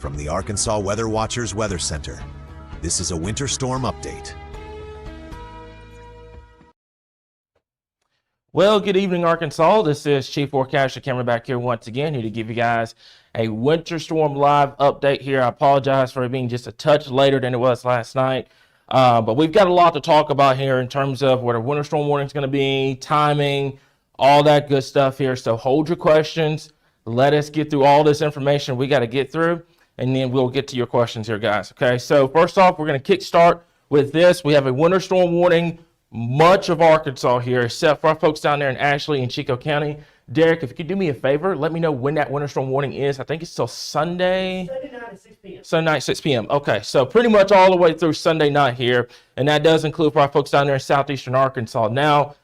From the Arkansas Weather Watchers Weather Center, this is a winter storm update. Well, good evening, Arkansas. This is Chief Forecaster Cameron back here once again, here to give you guys a winter storm live update here. I apologize for it being just a touch later than it was last night, but we've got a lot to talk about here in terms of what a winter storm warning is going to be, timing, all that good stuff here. So hold your questions. Let us get through all this information we got to get through, and then we'll get to your questions here, guys. Okay, so first off, we're going to kickstart with this. We have a winter storm warning, much of Arkansas here, except for our folks down there in Ashley and Chico County. Derek, if you could do me a favor, let me know when that winter storm warning is. I think it's till Sunday. Sunday night at 6 p.m. Sunday night, 6 p.m. Okay, so pretty much all the way through Sunday night here, and that does include for our folks down there in southeastern Arkansas. Now,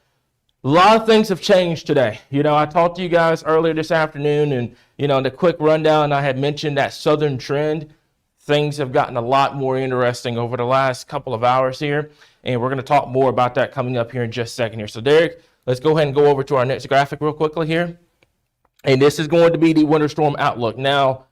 a lot of things have changed today. You know, I talked to you guys earlier this afternoon, and, you know, in the quick rundown, I had mentioned that southern trend. Things have gotten a lot more interesting over the last couple of hours here, and we're going to talk more about that coming up here in just a second here. So, Derek, let's go ahead and go over to our next graphic real quickly here. And this is going to be the winter storm outlook. Now,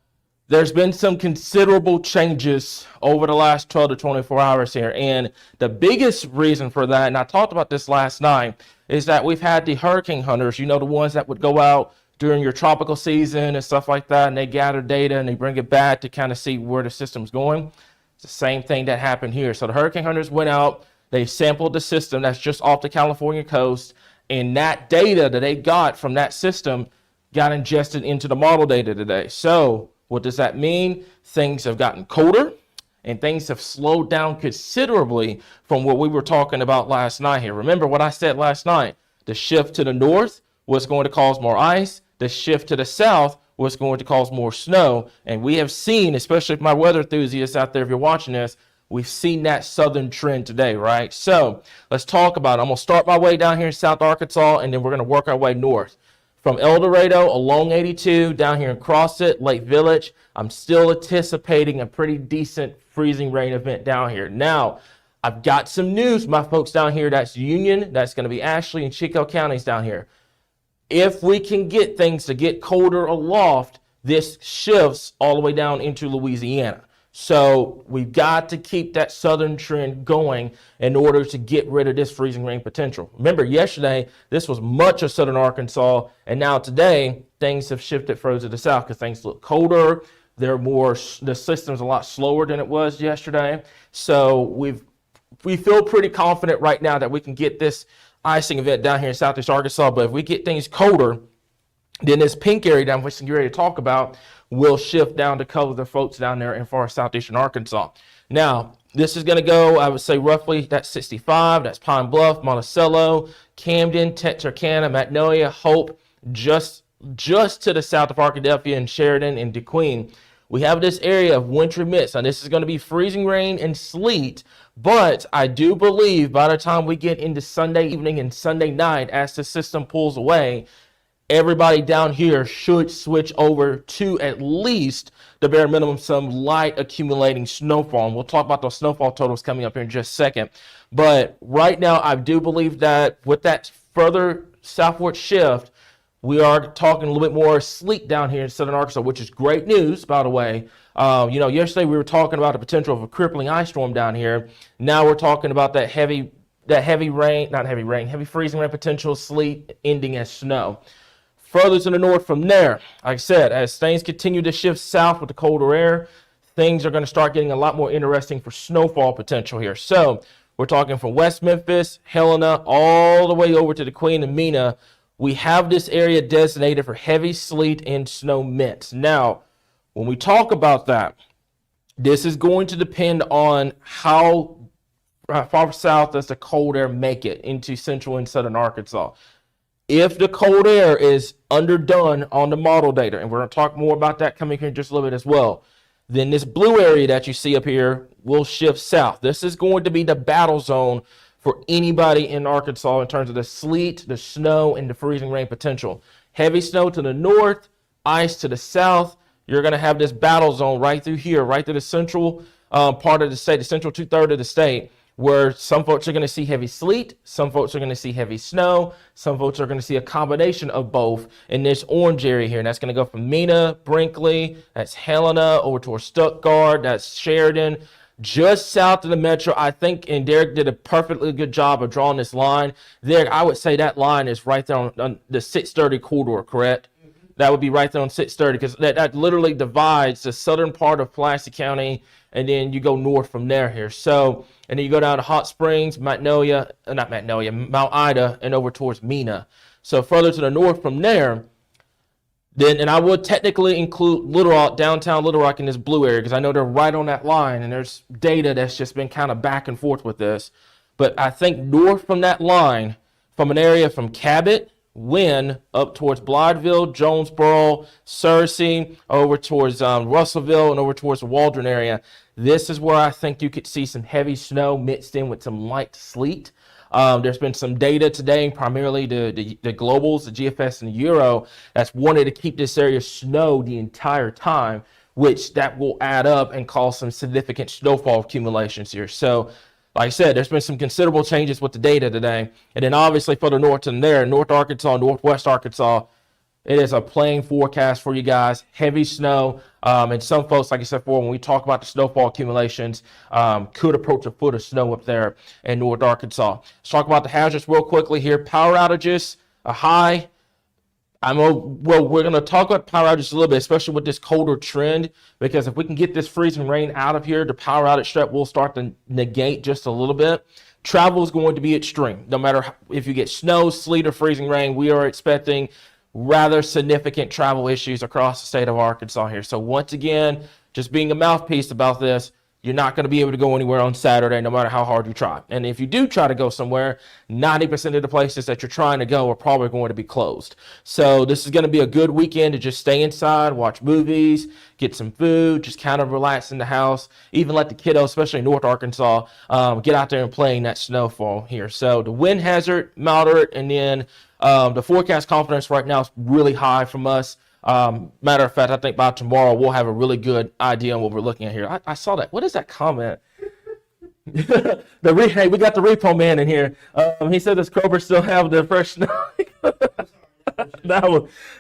there's been some considerable changes over the last 12 to 24 hours here, and the biggest reason for that, and I talked about this last night, is that we've had the hurricane hunters, you know, the ones that would go out during your tropical season and stuff like that, and they gather data and they bring it back to kind of see where the system's going. It's the same thing that happened here. So the hurricane hunters went out, they sampled the system that's just off the California coast, and that data that they got from that system got ingested into the model data today. So what does that mean? Things have gotten colder, and things have slowed down considerably from what we were talking about last night here. Remember what I said last night, the shift to the north was going to cause more ice. The shift to the south was going to cause more snow. And we have seen, especially my weather enthusiasts out there, if you're watching this, we've seen that southern trend today, right? So let's talk about it. I'm going to start my way down here in South Arkansas, and then we're going to work our way north. From El Dorado along 82 down here in Crossett, Lake Village, I'm still anticipating a pretty decent freezing rain event down here. Now, I've got some news, my folks down here. That's Union, that's going to be Ashley and Chico counties down here. If we can get things to get colder aloft, this shifts all the way down into Louisiana. So we've got to keep that southern trend going in order to get rid of this freezing rain potential. Remember, yesterday, this was much of southern Arkansas, and now today, things have shifted further to the south because things look colder. The system's a lot slower than it was yesterday. So we feel pretty confident right now that we can get this icing event down here in southeast Arkansas. But if we get things colder, then this pink area down, which you're ready to talk about, will shift down to cover the folks down there in far southeastern Arkansas. Now, this is going to go, I would say, roughly, that's 65. That's Pine Bluff, Monticello, Camden, Texarkana, Magnolia, Hope, just to the south of Arkadelphia and Sheridan and DeQueen. We have this area of wintry mist. Now, this is going to be freezing rain and sleet, but I do believe by the time we get into Sunday evening and Sunday night, as the system pulls away, everybody down here should switch over to at least the bare minimum, some light accumulating snowfall. And we'll talk about those snowfall totals coming up here in just a second. But right now, I do believe that with that further southward shift, we are talking a little bit more sleet down here in southern Arkansas, which is great news, by the way. You know, yesterday we were talking about the potential of a crippling ice storm down here. Now we're talking about that heavy freezing rain potential, sleet ending as snow. Further to the north from there, like I said, as things continue to shift south with the colder air, things are going to start getting a lot more interesting for snowfall potential here. So we're talking from West Memphis, Helena, all the way over to the Queen and Mena. We have this area designated for heavy sleet and snow mix. Now, when we talk about that, this is going to depend on how far south does the cold air make it into central and southern Arkansas. If the cold air is underdone on the model data, and we're going to talk more about that coming here in just a little bit as well, then this blue area that you see up here will shift south. This is going to be the battle zone for anybody in Arkansas in terms of the sleet, the snow, and the freezing rain potential. Heavy snow to the north, ice to the south. You're going to have this battle zone right through here, right through the central part of the state, the central 2/3 of the state, where some folks are going to see heavy sleet, some folks are going to see heavy snow, some folks are going to see a combination of both in this orange area here. And that's going to go from Mena, Brinkley, that's Helena, over towards Stuttgart, that's Sheridan, just south of the metro. I think, and Derek did a perfectly good job of drawing this line. Derek, I would say that line is right there on the 630 corridor, correct? That would be right there on 630, because that literally divides the southern part of Pulaski County, and then you go north from there here. So, and then you go down to Hot Springs, Mount Ida, and over towards Mena. So further to the north from there, then, and I would technically include Little Rock, downtown Little Rock, in this blue area, because I know they're right on that line, and there's data that's just been kind of back and forth with this. But I think north from that line, from an area from Cabot, Wynn, up towards Blytheville, Jonesboro, Searcy, over towards Russellville, and over towards the Waldron area. This is where I think you could see some heavy snow mixed in with some light sleet. There's been some data today, primarily the globals, the GFS, and the Euro, that's wanted to keep this area snow the entire time, which that will add up and cause some significant snowfall accumulations here. So, like I said, there's been some considerable changes with the data today. And then obviously further north than there, North Arkansas, Northwest Arkansas, it is a plain forecast for you guys. Heavy snow. And some folks, like I said before, when we talk about the snowfall accumulations, could approach a foot of snow up there in North Arkansas. Let's talk about the hazards real quickly here. Power outages, a high. We're going to talk about power outages a little bit, especially with this colder trend, because if we can get this freezing rain out of here, the power outage threat will start to negate just a little bit. Travel is going to be extreme. No matter if you get snow, sleet, or freezing rain, we are expecting rather significant travel issues across the state of Arkansas here. So once again, just being a mouthpiece about this, you're not going to be able to go anywhere on Saturday, no matter how hard you try. And if you do try to go somewhere, 90% of the places that you're trying to go are probably going to be closed. So this is going to be a good weekend to just stay inside, watch movies, get some food, just kind of relax in the house. Even let the kiddos, especially in North Arkansas, get out there and play in that snowfall here. So the wind hazard, moderate, and then the forecast confidence right now is really high from us. Matter of fact, I think by tomorrow we'll have a really good idea on what we're looking at here. I saw that. What is that comment? Hey, we got the repo man in here. He said does Kroger still have the fresh snow?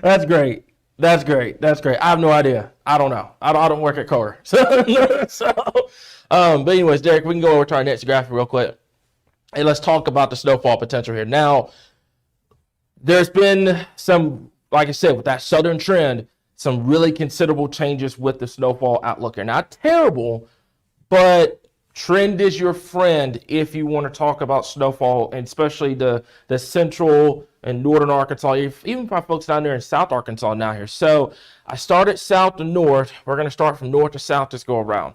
That's great. That's great. I have no idea. I don't know. I don't work at Kroger. But anyways, Derek, we can go over to our next graphic real quick. And let's talk about the snowfall potential here. Now, there's been some, like I said, with that southern trend, some really considerable changes with the snowfall outlook here. Not terrible, but trend is your friend if you want to talk about snowfall, and especially the central and northern Arkansas, even for folks down there in South Arkansas now here. So I started south to north. We're going to start from north to south, just go around.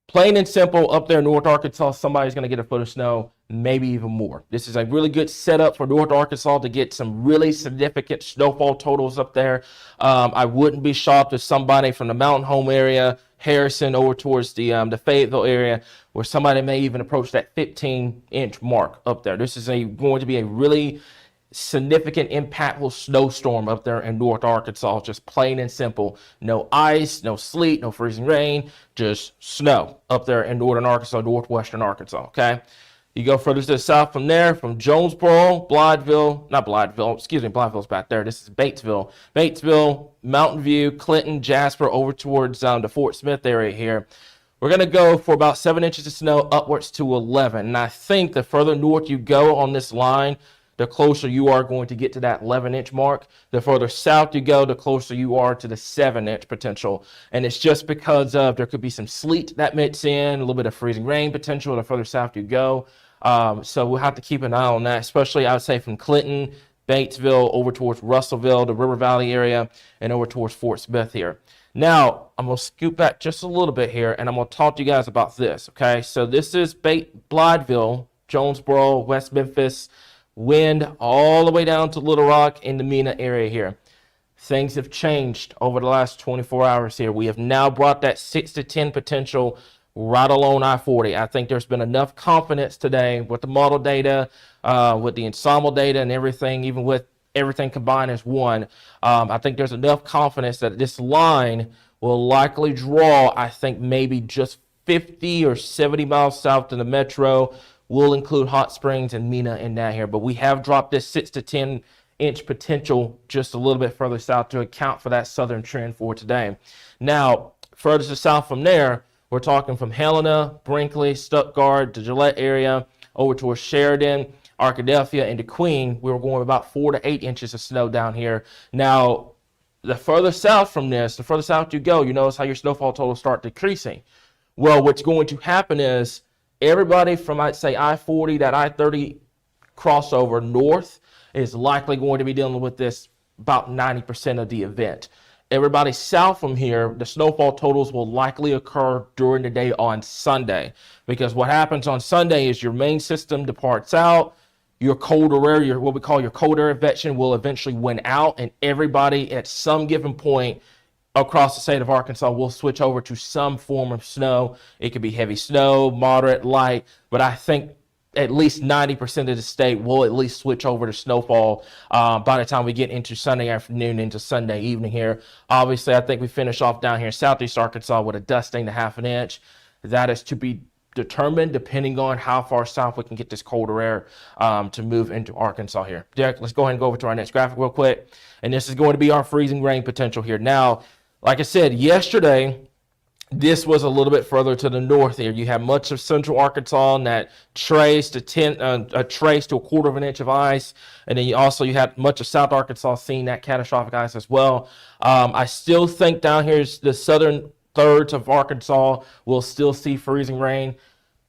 Plain and simple, up there in North Arkansas, somebody's going to get a foot of snow, maybe even more. This is a really good setup for North Arkansas to get some really significant snowfall totals up there. I wouldn't be shocked if somebody from the Mountain Home area, Harrison, over towards the Fayetteville area, where somebody may even approach that 15-inch mark up there. This is going to be a really significant impactful snowstorm up there in North Arkansas, just plain and simple. No ice, no sleet, no freezing rain, just snow up there in northern Arkansas, northwestern Arkansas, okay? You go further to the south from there, from Jonesboro, Blytheville's back there. This is Batesville, Mountain View, Clinton, Jasper, over towards the Fort Smith area here. We're going to go for about 7 inches of snow, upwards to 11. And I think the further north you go on this line, the closer you are going to get to that 11-inch mark. The further south you go, the closer you are to the 7-inch potential. And it's just because of there could be some sleet that mixes in, a little bit of freezing rain potential the further south you go. So we'll have to keep an eye on that, especially I would say from Clinton, Batesville, over towards Russellville, the River Valley area, and over towards Fort Smith here. Now, I'm going to scoop back just a little bit here, and I'm going to talk to you guys about this, okay? So this is Blytheville, Jonesboro, West Memphis, wind all the way down to Little Rock in the Mena area here. Things have changed over the last 24 hours here. We have now brought that 6 to 10 potential right along I-40. I think there's been enough confidence today with the model data, with the ensemble data and everything, even with everything combined as one. I think there's enough confidence that this line will likely draw, I think, maybe just 50 or 70 miles south to the metro. We'll include Hot Springs and Mena in that here, but we have dropped this 6 to 10 inch potential just a little bit further south to account for that southern trend for today. Now, further to south from there, we're talking from Helena, Brinkley, Stuttgart, the Gillette area, over towards Sheridan, Arkadelphia, and DeQueen. We were going about 4 to 8 inches of snow down here. Now, the further south from this, the further south you go, you notice how your snowfall totals start decreasing. Well, what's going to happen is everybody from, I'd say, I-40, that I-30 crossover north is likely going to be dealing with this about 90% of the event. Everybody south from here, the snowfall totals will likely occur during the day on Sunday, because what happens on Sunday is your main system departs out, your colder air, what we call your cold air advection, will eventually win out, and everybody at some given point across the state of Arkansas will switch over to some form of snow. It could be heavy snow, moderate, light, but I think at least 90% of the state will at least switch over to snowfall by the time we get into Sunday afternoon into Sunday evening here. Obviously, I think we finish off down here in southeast Arkansas with a dusting to half an inch. That is to be determined depending on how far south we can get this colder air to move into Arkansas here. Derek, let's go ahead and go over to our next graphic real quick. And this is going to be our freezing rain potential here. Now, like I said, yesterday, this was a little bit further to the north here. You have much of central Arkansas and that trace to a quarter of an inch of ice. And then you had much of South Arkansas seeing that catastrophic ice as well. I still think down here, the southern thirds of Arkansas will still see freezing rain.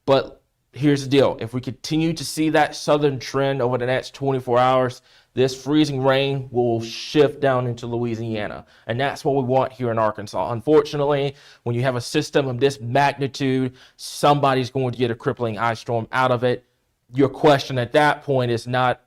But here's the deal. If we continue to see that southern trend over the next 24 hours, this freezing rain will shift down into Louisiana. And that's what we want here in Arkansas. Unfortunately, when you have a system of this magnitude, somebody's going to get a crippling ice storm out of it. Your question at that point is not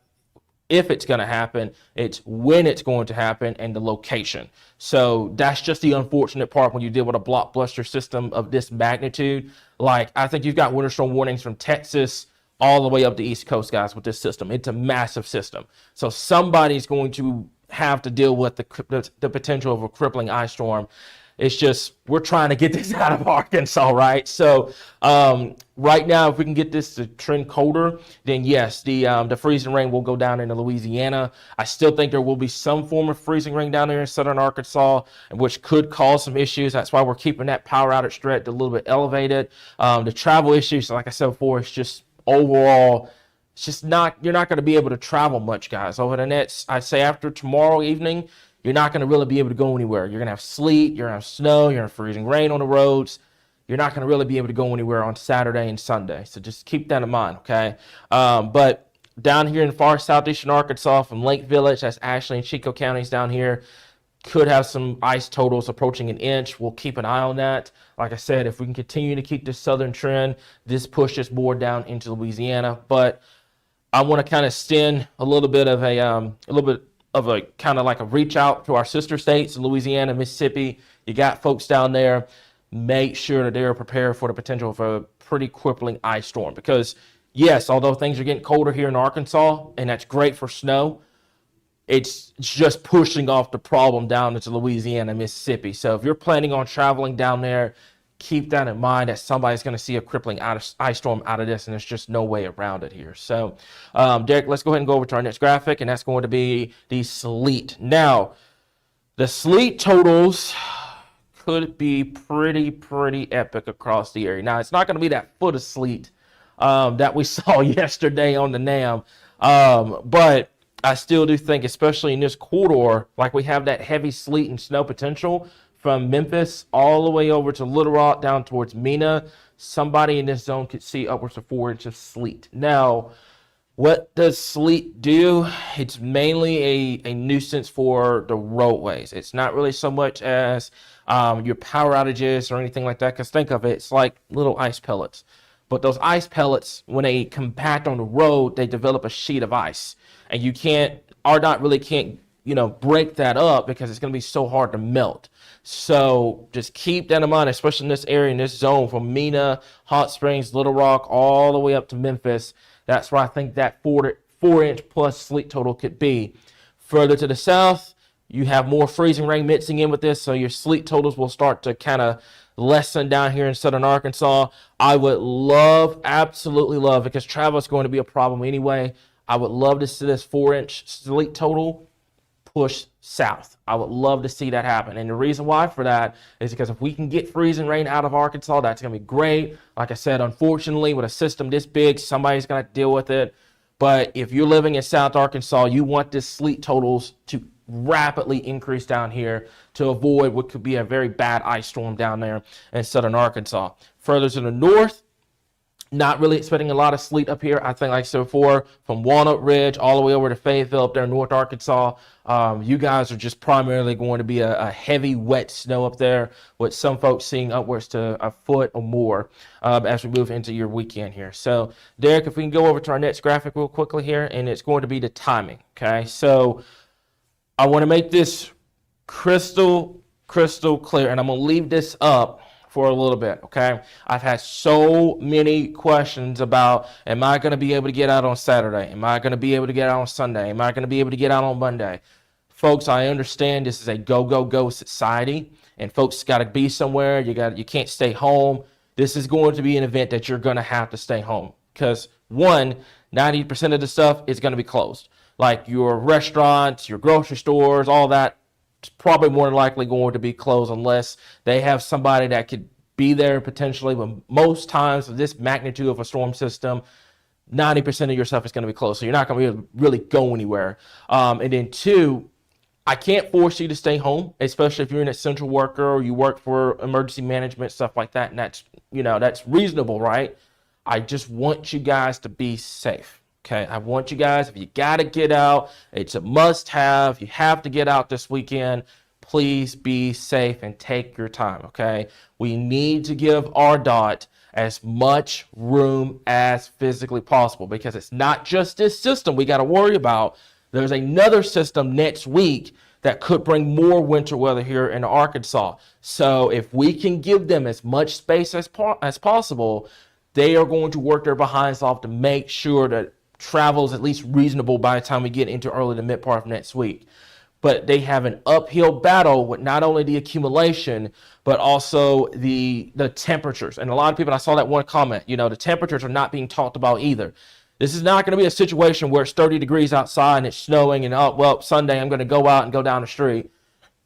if it's going to happen, it's when it's going to happen and the location. So that's just the unfortunate part when you deal with a blockbuster system of this magnitude. Like, I think you've got winter storm warnings from Texas all the way up the East Coast, guys, with this system. It's a massive system. So somebody's going to have to deal with the potential of a crippling ice storm. It's just, we're trying to get this out of Arkansas, right? So right now, if we can get this to trend colder, then yes, the freezing rain will go down into Louisiana. I still think there will be some form of freezing rain down there in southern Arkansas, which could cause some issues. That's why we're keeping that power outage threat a little bit elevated. The travel issues, like I said before, it's just overall, it's just not, you're not going to be able to travel much, guys. Over the next, I'd say after tomorrow evening, you're not going to really be able to go anywhere. You're going to have sleet, you're going to have snow, you're going to have freezing rain on the roads. You're not going to really be able to go anywhere on Saturday and Sunday. So just keep that in mind, okay? But down here in far southeastern Arkansas from Lake Village, that's Ashley and Chico counties down here, could have some ice totals approaching an inch. We'll keep an eye on that. Like I said, if we can continue to keep this southern trend, this pushes more down into Louisiana. But I want to kind of extend a little bit of a kind of like a reach out to our sister states, Louisiana, Mississippi. You got folks down there. Make sure that they're prepared for the potential of a pretty crippling ice storm. Because yes, although things are getting colder here in Arkansas, and that's great for snow, it's just pushing off the problem down into Louisiana, Mississippi. So if you're planning on traveling down there, keep that in mind that somebody's going to see a crippling ice storm out of this, and there's just no way around it here. So, Derek, let's go ahead and go over to our next graphic, and that's going to be the sleet. Now, the sleet totals could be pretty epic across the area. Now, it's not going to be that foot of sleet that we saw yesterday on the NAM, but I still do think, especially in this corridor, like we have that heavy sleet and snow potential from Memphis all the way over to Little Rock down towards Mena. Somebody in this zone could see upwards of 4 inches of sleet. Now, what does sleet do? It's mainly a nuisance for the roadways. It's not really so much as your power outages or anything like that, because think of it, it's like little ice pellets. But those ice pellets, when they compact on the road, they develop a sheet of ice. And you can't break that up because it's going to be so hard to melt. So just keep that in mind, especially in this area, in this zone from Mena, Hot Springs, Little Rock, all the way up to Memphis. That's where I think that 4 inch plus sleet total could be. Further to the south, you have more freezing rain mixing in with this, so your sleet totals will start to kind of lessen down here in southern Arkansas. I would love, absolutely love, because travel is going to be a problem anyway. I would love to see this 4-inch sleet total push south. I would love to see that happen. And the reason why for that is because if we can get freezing rain out of Arkansas, that's going to be great. Like I said, unfortunately, with a system this big, somebody's going to deal with it. But if you're living in South Arkansas, you want this sleet totals to rapidly increase down here to avoid what could be a very bad ice storm down there in southern Arkansas. Further to the north, not really expecting a lot of sleet up here. I think, like I said before, from Walnut Ridge all the way over to Fayetteville up there in North Arkansas, you guys are just primarily going to be a heavy, wet snow up there, with some folks seeing upwards to a foot or more as we move into your weekend here. So, Derek, if we can go over to our next graphic real quickly here, and it's going to be the timing, okay? So, I want to make this crystal clear, and I'm going to leave this up for a little bit, okay? I've had so many questions about, am I going to be able to get out on Saturday? Am I going to be able to get out on Sunday? Am I going to be able to get out on Monday? Folks, I understand this is a go society, and folks got to be somewhere. You can't stay home. This is going to be an event that you're going to have to stay home, because 90% of the stuff is going to be closed. Like your restaurants, your grocery stores, all that, it's probably more than likely going to be closed unless they have somebody that could be there potentially. But most times with this magnitude of a storm system, 90% of your stuff is going to be closed. So you're not going to be able to really go anywhere. And then two, I can't force you to stay home, especially if you're an essential worker or you work for emergency management, stuff like that. And that's reasonable, right? I just want you guys to be safe. Okay, I want you guys, if you got to get out, it's a must-have. You have to get out this weekend. Please be safe and take your time, okay? We need to give RDOT as much room as physically possible, because it's not just this system we got to worry about. There's another system next week that could bring more winter weather here in Arkansas. So if we can give them as much space as possible, they are going to work their behinds off to make sure that travel is at least reasonable by the time we get into early to mid part of next week. But they have an uphill battle with not only the accumulation, but also the temperatures. And a lot of people, I saw that one comment, the temperatures are not being talked about either. This is not going to be a situation where it's 30 degrees outside and it's snowing and, Sunday I'm going to go out and go down the street.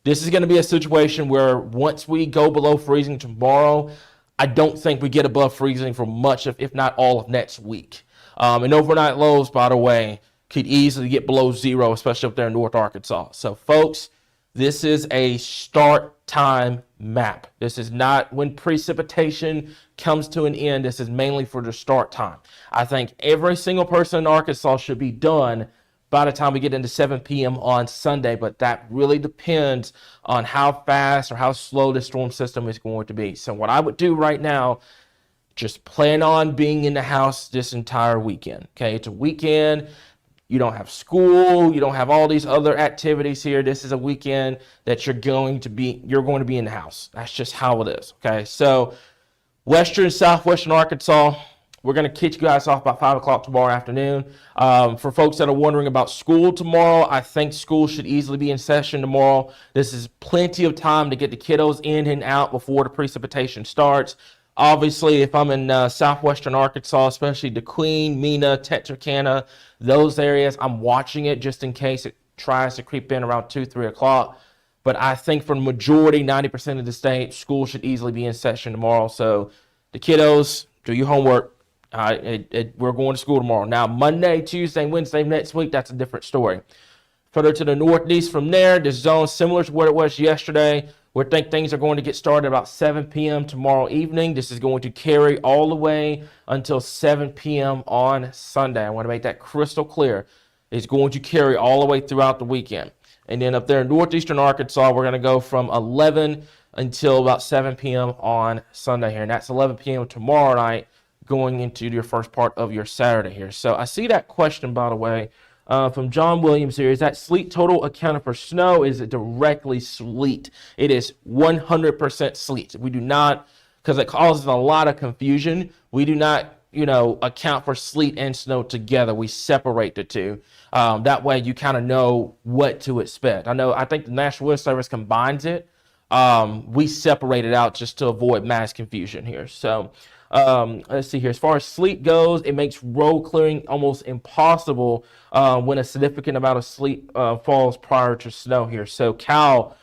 This is going to be a situation where once we go below freezing tomorrow, I don't think we get above freezing for much of, if not all of next week. And overnight lows, by the way, could easily get below zero, especially up there in North Arkansas. So, folks, this is a start time map. This is not when precipitation comes to an end. This is mainly for the start time. I think every single person in Arkansas should be done by the time we get into 7 p.m. on Sunday, but that really depends on how fast or how slow the storm system is going to be. So what I would do right now, just plan on being in the house this entire weekend. Okay, it's a weekend. You don't have school. You don't have all these other activities here. This is a weekend that you're going to be in the house. That's just how it is. Okay, so western, southwestern Arkansas, we're going to kick you guys off about 5 o'clock tomorrow afternoon. For folks that are wondering about school tomorrow, I think school should easily be in session tomorrow. This is plenty of time to get the kiddos in and out before the precipitation starts. Obviously, if I'm in southwestern Arkansas, especially DeQueen, Mena, Texarkana, those areas, I'm watching it just in case it tries to creep in around 2, 3 o'clock. But I think for the majority, 90% of the state, school should easily be in session tomorrow. So the kiddos, do your homework. We're going to school tomorrow. Now, Monday, Tuesday, Wednesday next week, that's a different story. Further to the northeast from there, the zone similar to what it was yesterday. We think things are going to get started about 7 p.m. tomorrow evening. This is going to carry all the way until 7 p.m. on Sunday. I want to make that crystal clear. It's going to carry all the way throughout the weekend. And then up there in northeastern Arkansas, we're going to go from 11 until about 7 p.m. on Sunday here. And that's 11 p.m. tomorrow night going into your first part of your Saturday here. So I see that question, by the way, from John Williams here. Is that sleet total accounted for snow? Is it directly sleet? It is 100% sleet. We do not, because it causes a lot of confusion, we do not account for sleet and snow together. We separate the two. That way you kind of know what to expect. I think the National Weather Service combines it. We separate it out just to avoid mass confusion here. So let's see here. As far as sleet goes, it makes road clearing almost impossible when a significant amount of sleet falls prior to snow here. So Cal,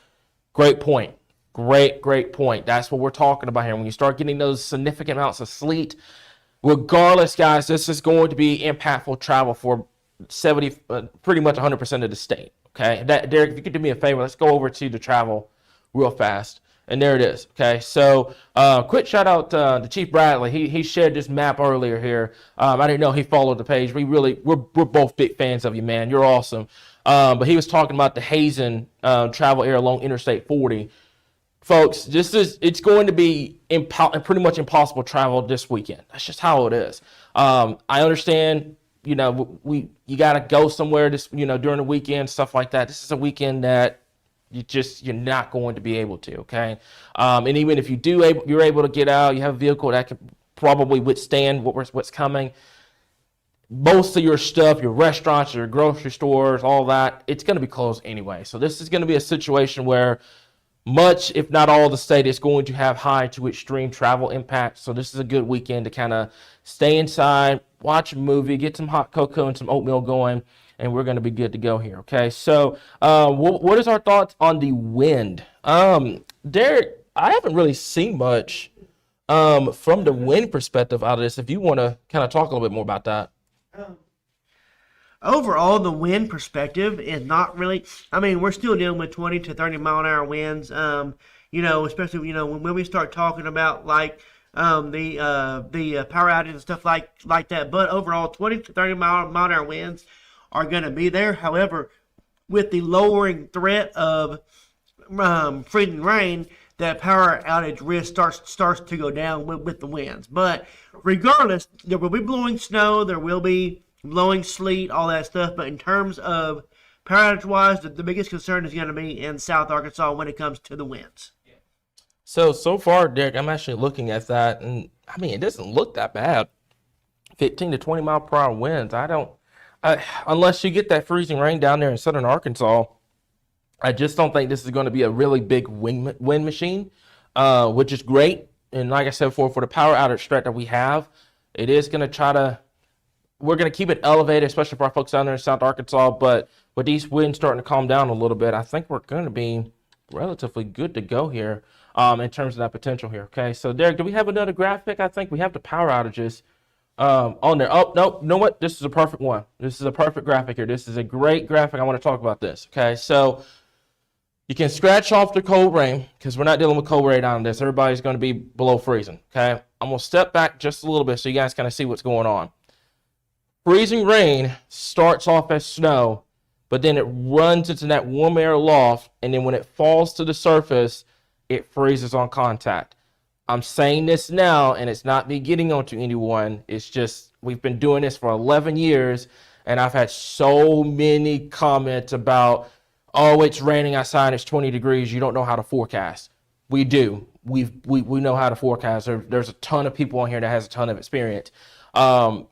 great point. Great point. That's what we're talking about here. When you start getting those significant amounts of sleet, regardless, guys, this is going to be impactful travel for pretty much 100% of the state. Okay, Derek, if you could do me a favor, let's go over to the travel real fast. And there it is. Okay, so quick shout out to Chief Bradley. He shared this map earlier here. I didn't know he followed the page. We're both big fans of you, man. You're awesome. But he was talking about the Hazen travel area along Interstate 40. Folks, it's going to be pretty much impossible travel this weekend. That's just how it is. I understand, you got to go somewhere during the weekend, stuff like that. This is a weekend that you're not going to be able to, okay? And even if you're able to get out, you have a vehicle that can probably withstand what's coming. Most of your stuff, your restaurants, your grocery stores, all that, it's going to be closed anyway. So this is going to be a situation where much, if not all, the state is going to have high to extreme travel impact. So this is a good weekend to kind of stay inside, watch a movie, get some hot cocoa and some oatmeal going, and we're going to be good to go here. Okay, so what is our thoughts on the wind? Derek, I haven't really seen much from the wind perspective out of this. If you want to kind of talk a little bit more about that. Overall, the wind perspective is not really. I mean, we're still dealing with 20 to 30 mile an hour winds. Especially when we start talking about like the power outage and stuff like that. But overall, 20 to 30 mile an hour winds are going to be there. However, with the lowering threat of freezing rain, that power outage risk starts to go down with the winds. But regardless, there will be blowing snow. There will be blowing sleet, all that stuff. But in terms of power outage wise, the biggest concern is going to be in South Arkansas when it comes to the winds. So far, Derek, I'm actually looking at that, and I mean, it doesn't look that bad. 15 to 20 mile per hour winds. Unless you get that freezing rain down there in southern Arkansas, I just don't think this is going to be a really big wind machine, which is great. And like I said before, for the power outage threat that we have, it is going to we're going to keep it elevated, especially for our folks down there in South Arkansas. But with these winds starting to calm down a little bit, I think we're going to be relatively good to go here in terms of that potential here. Okay, so Derek, do we have another graphic? I think we have the power outages on there. Oh, no, you know what? This is a perfect one. This is a perfect graphic here. This is a great graphic. I want to talk about this. Okay, so you can scratch off the cold rain because we're not dealing with cold rain on this. Everybody's going to be below freezing. Okay, I'm going to step back just a little bit so you guys kind of see what's going on. Freezing rain starts off as snow, but then it runs into that warm air loft, and then when it falls to the surface, it freezes on contact. I'm saying this now, and it's not me getting onto anyone. It's just we've been doing this for 11 years, and I've had so many comments about, oh, it's raining outside, it's 20 degrees, you don't know how to forecast. We do. We know how to forecast. There's a ton of people on here that has a ton of experience. How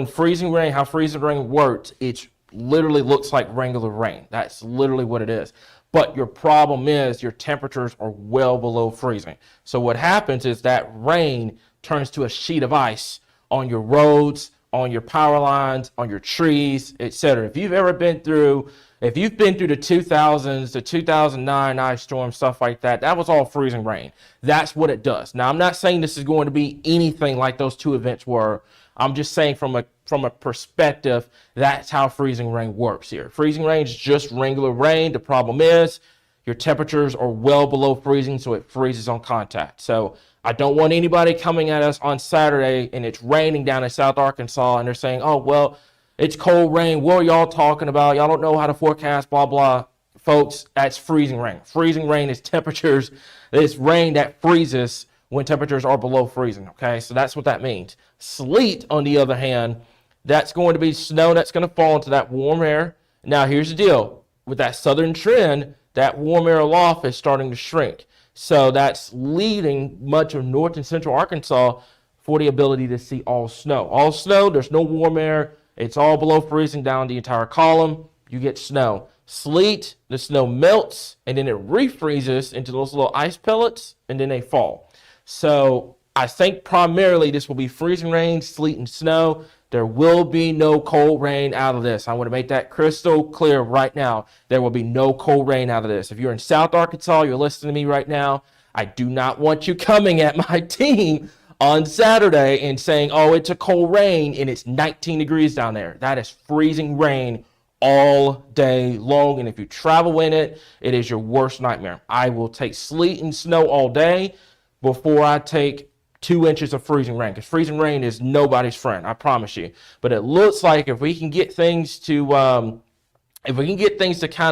freezing rain works, it literally looks like regular rain. That's literally what it is. But your problem is your temperatures are well below freezing. So what happens is that rain turns to a sheet of ice on your roads, on your power lines, on your trees, etc. If you've been through the 2000s, the 2009 ice storm, stuff like that, that was all freezing rain. That's what it does. Now, I'm not saying this is going to be anything like those two events were. I'm just saying from a perspective, that's how freezing rain works here. Freezing rain is just regular rain. The problem is your temperatures are well below freezing, so it freezes on contact. So I don't want anybody coming at us on Saturday and it's raining down in South Arkansas and they're saying, oh, well, it's cold rain. What are y'all talking about? Y'all don't know how to forecast, blah, blah. Folks, that's freezing rain. Freezing rain is temperatures. It's rain that freezes when temperatures are below freezing, okay? So that's what that means. Sleet, on the other hand, that's going to be snow that's going to fall into that warm air. Now, here's the deal. With that southern trend, that warm air aloft is starting to shrink. So that's leading much of north and central Arkansas for the ability to see all snow. All snow, there's no warm air. It's all below freezing down the entire column. You get snow. Sleet, the snow melts, and then it refreezes into those little ice pellets, and then they fall. So I think primarily this will be freezing rain, sleet, and snow. There will be no cold rain out of this. I want to make that crystal clear right now. There will be no cold rain out of this. If you're in South Arkansas, you're listening to me right now, I do not want you coming at my team on Saturday and saying, oh, it's a cold rain and it's 19 degrees down there. That is freezing rain all day long, and if you travel in it, it is your worst nightmare. I will take sleet and snow all day before I take 2 inches of freezing rain, because freezing rain is nobody's friend, I promise you. But it looks like if we can get things to kind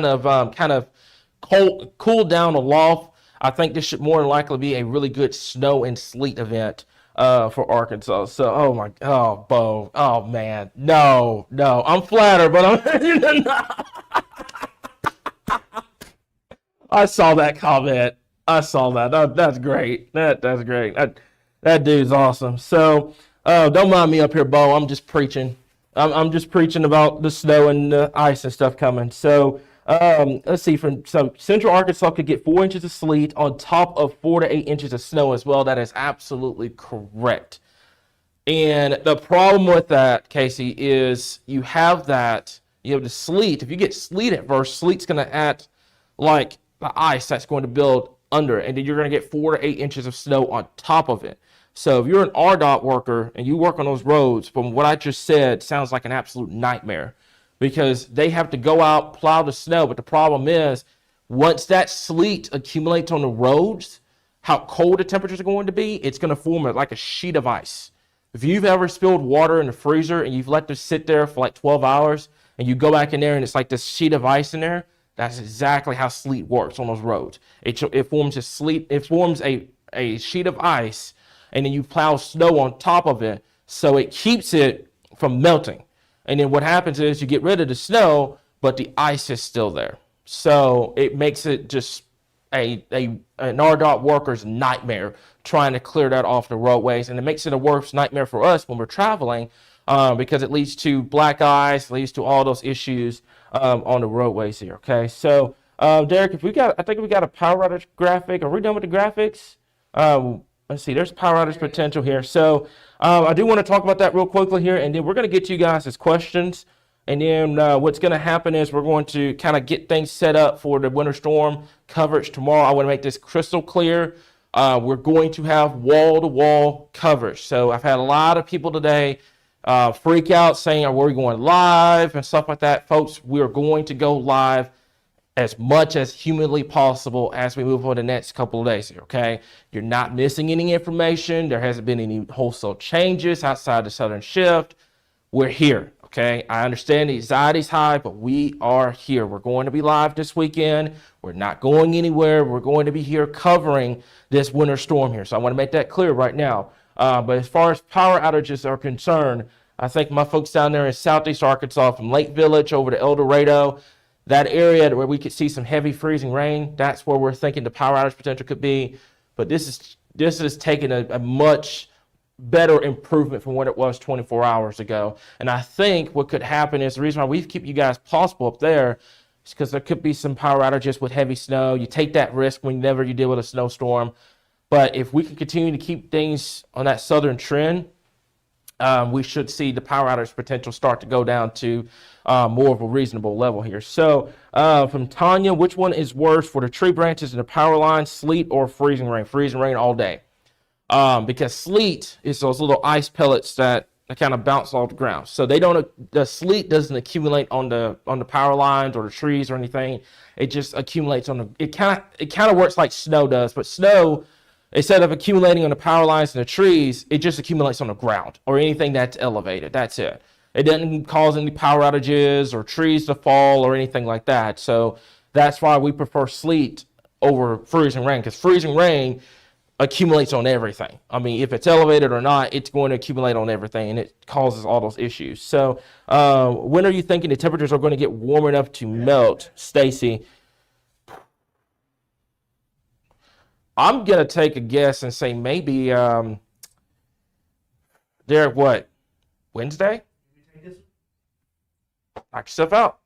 of cool down aloft, I think this should more than likely be a really good snow and sleet event for Arkansas. So, Bo, oh man, no, I'm flattered, but I saw that comment. I saw that. That's great. That's great. That dude's awesome. So, don't mind me up here, Bo. I'm just preaching. I'm just preaching about the snow and the ice and stuff coming. So, let's see. So Central Arkansas could get 4 inches of sleet on top of 4 to 8 inches of snow as well. That is absolutely correct. And the problem with that, Casey, is you have the sleet. If you get sleet at first, sleet's going to act like the ice that's going to build under it, and then you're going to get 4 to 8 inches of snow on top of it. So if you're an RDOT worker and you work on those roads, from what I just said, sounds like an absolute nightmare, because they have to go out, plow the snow. But the problem is, once that sleet accumulates on the roads, how cold the temperatures are going to be, it's going to form like a sheet of ice. If you've ever spilled water in the freezer and you've let it sit there for like 12 hours and you go back in there and it's like this sheet of ice in there, that's exactly how sleet works on those roads. It forms a sheet of ice, and then you plow snow on top of it, so it keeps it from melting. And then what happens is you get rid of the snow, but the ice is still there. So it makes it just an RDOT worker's nightmare trying to clear that off the roadways. And it makes it a worse nightmare for us when we're traveling, because it leads to black ice, leads to all those issues on the roadways here. Okay, so Derek, I think we got a power outage graphic. Are we done with the graphics? Let's see, there's power outage potential here. So I do want to talk about that real quickly here, and then we're going to get to you guys' questions. And then what's going to happen is we're going to kind of get things set up for the winter storm coverage tomorrow. I want to make this crystal clear. We're going to have wall-to-wall coverage. So I've had a lot of people today freak out saying, are we going live and stuff like that. Folks, we are going to go live as much as humanly possible as we move on the next couple of days here, okay? You're not missing any information. There hasn't been any wholesale changes outside the Southern Shift. We're here, okay? I understand the anxiety's high, but we are here. We're going to be live this weekend. We're not going anywhere. We're going to be here covering this winter storm here. So I want to make that clear right now. But as far as power outages are concerned, I think my folks down there in Southeast Arkansas, from Lake Village over to El Dorado, that area where we could see some heavy freezing rain, that's where we're thinking the power outage potential could be. But this is taking a much better improvement from what it was 24 hours ago. And I think what could happen is, the reason why we keep you guys possible up there is because there could be some power outages with heavy snow. You take that risk whenever you deal with a snowstorm. But if we can continue to keep things on that southern trend, we should see the power outage potential start to go down to more of a reasonable level here. So from Tanya, which one is worse for the tree branches and the power lines, sleet or freezing rain? Freezing rain all day. Because sleet is those little ice pellets that kind of bounce off the ground. So the sleet doesn't accumulate on the power lines or the trees or anything. It just accumulates it kind of works like snow does, but snow, instead of accumulating on the power lines and the trees, it just accumulates on the ground or anything that's elevated. That's it. It doesn't cause any power outages or trees to fall or anything like that. So that's why we prefer sleet over freezing rain, because freezing rain accumulates on everything. I mean, if it's elevated or not, it's going to accumulate on everything, and it causes all those issues. So when are you thinking the temperatures are going to get warm enough to melt, Stacy? I'm going to take a guess and say maybe Derek, what? Wednesday? Knock yourself out.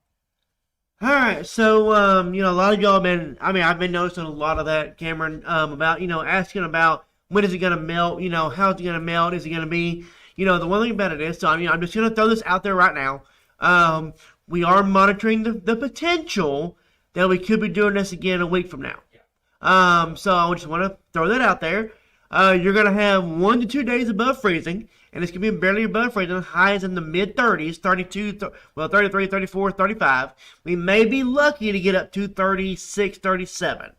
All right, so a lot of y'all have been. I mean, I've been noticing a lot of that, Cameron. About asking about when is it gonna melt? How's it gonna melt? Is it gonna be? The one thing about it is, so I'm just gonna throw this out there right now. We are monitoring the potential that we could be doing this again a week from now. So I just want to throw that out there. You're gonna have 1 to 2 days above freezing. And it's going to be barely above freezing. Highs in the mid-30s, 33, 34, 35. We may be lucky to get up to 36, 37.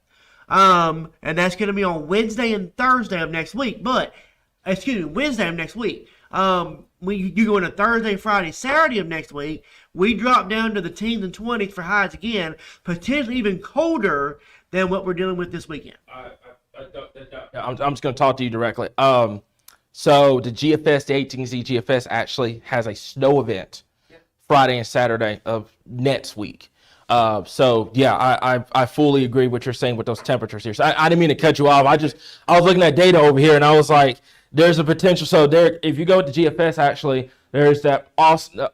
And that's going to be on Wednesday and Thursday of next week. Wednesday of next week. You go into Thursday, Friday, Saturday of next week. We drop down to the teens and 20s for highs again. Potentially even colder than what we're dealing with this weekend. I'm just going to talk to you directly. So the GFS, the 18Z GFS actually has a snow event Friday and Saturday of next week. So yeah, I fully agree with what you're saying with those temperatures here. So I didn't mean to cut you off. I was looking at data over here and I was like, there's a potential. So there, if you go with the GFS, actually, there's that awesome,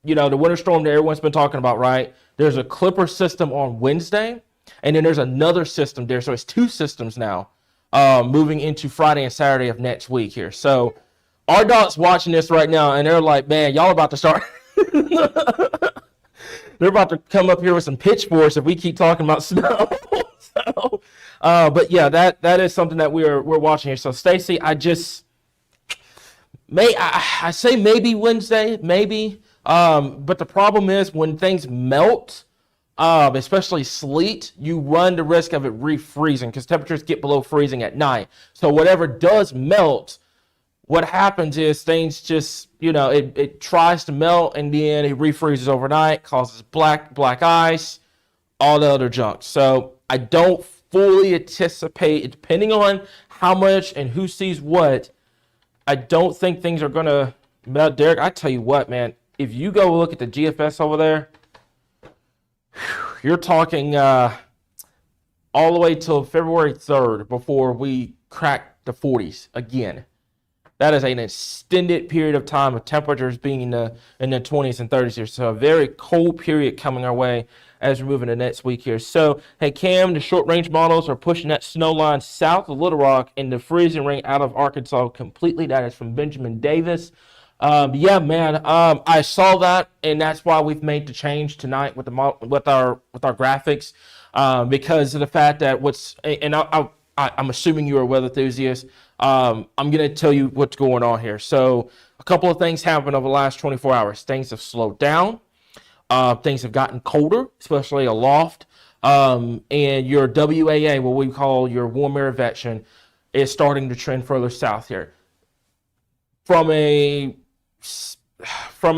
the winter storm that everyone's been talking about, right? There's a Clipper system on Wednesday, and then there's another system there. So it's 2 systems now. Moving into Friday and Saturday of next week here. So RDOT's watching this right now, and they're like, man, y'all about to start. They're about to come up here with some pitchforks if we keep talking about snow. But yeah, that is something that we're watching here. So Stacy, I say maybe Wednesday, maybe. But the problem is when things melt, especially sleet, you run the risk of it refreezing because temperatures get below freezing at night. So whatever does melt, what happens is things just, it tries to melt and then it refreezes overnight, causes black ice, all the other junk. So I don't fully anticipate, depending on how much and who sees what, I don't think things are going to melt. Derek, I tell you what, man, if you go look at the GFS over there, you're talking all the way till February 3rd before we crack the 40s again. That is an extended period of time of temperatures being in the 20s and 30s here. So a very cold period coming our way as we move into next week here. So, hey, Cam, the short-range models are pushing that snow line south of Little Rock and the freezing ring out of Arkansas completely. That is from Benjamin Davis. Yeah, man, I saw that, and that's why we've made the change tonight with our graphics, because of the fact that I'm assuming you're a weather enthusiast. I'm going to tell you what's going on here. So a couple of things happened over the last 24 hours. Things have slowed down. Things have gotten colder, especially aloft. And your WAA, what we call your warm air advection, is starting to trend further south here. From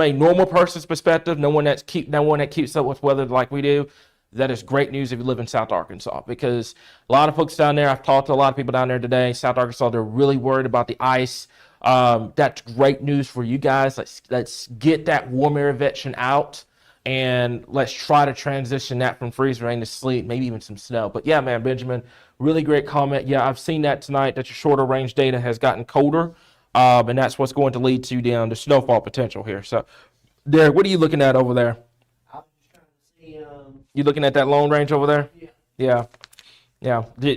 a normal person's perspective, no one that keeps up with weather like we do, that is great news if you live in South Arkansas, because a lot of folks down there, I've talked to a lot of people down there today, South Arkansas, they're really worried about the ice. That's great news for you guys. Let's get that warm air advection out, and let's try to transition that from freezing rain to sleet, maybe even some snow. But yeah, man, Benjamin, really great comment. Yeah, I've seen that tonight, that your shorter range data has gotten colder. And that's what's going to lead to down the snowfall potential here. So, Derek, what are you looking at over there? I was just trying to see. You looking at that long range over there? Yeah. The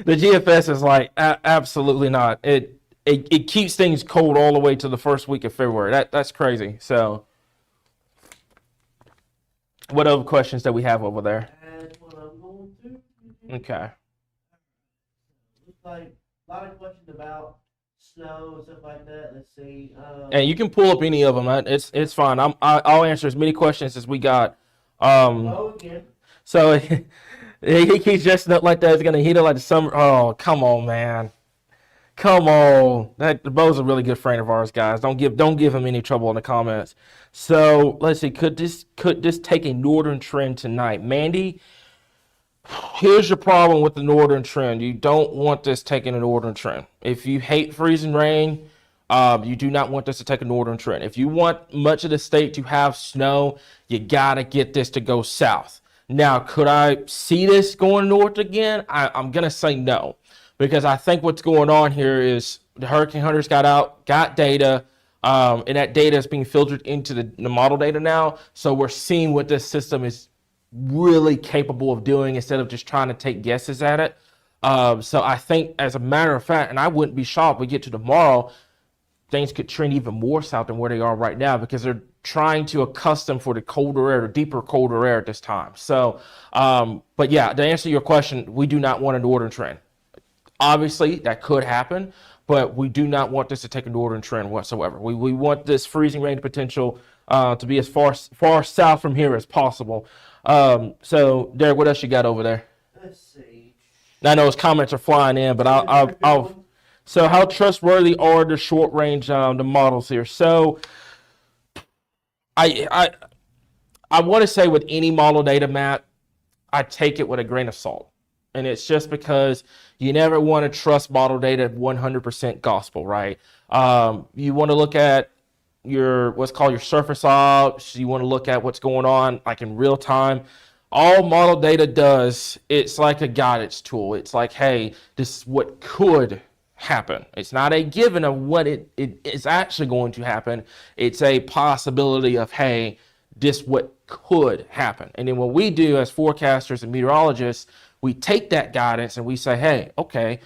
GFS is like absolutely not. It keeps things cold all the way to the first week of February. That's crazy. So, what other questions that we have over there? That's what I'm going to. Okay. Looks like a lot of questions about snow and stuff like that. Let's see. And you can pull up any of them. It's fine. I'll answer as many questions as we got. Again. So he keeps dressing up like that. It's gonna heat up like the summer. Oh, come on, man. Come on. Bo's a really good friend of ours, guys. Don't give him any trouble in the comments. So let's see. Could this take a northern trend tonight, Mandy? Here's your problem with the northern trend. You don't want this taking a northern trend. If you hate freezing rain, you do not want this to take a northern trend. If you want much of the state to have snow, you got to get this to go south. Now, could I see this going north again? I'm going to say no, because I think what's going on here is The hurricane hunters got out, got data, and that data is being filtered into the model data now. So we're seeing what this system is really capable of doing instead of just trying to take guesses at it. So I think, as a matter of fact, and I wouldn't be shocked we get to tomorrow, things could trend even more south than where they are right now because they're trying to accustom for the colder air, the deeper colder air at this time. So, but yeah, to answer your question, we do not want a northern trend. Obviously, that could happen, but we do not want this to take a northern trend whatsoever. We want this freezing rain potential to be as far south from here as possible. So, Derek, what else you got over there? Let's see. I know his comments are flying in, but I'll. So, how trustworthy are the short range the models here? So, I want to say with any model data, Matt, I take it with a grain of salt, and it's just because you never want to trust model data 100% gospel, right? You want to look at what's called your surface ops. You want to look at what's going on like in real time. All model data does, it's like a guidance tool. It's like, hey, this is what could happen. It's not a given of what it is actually going to happen. It's a possibility of, hey, this what could happen. And then what we do as forecasters and meteorologists, we take that guidance and we say, hey, okay,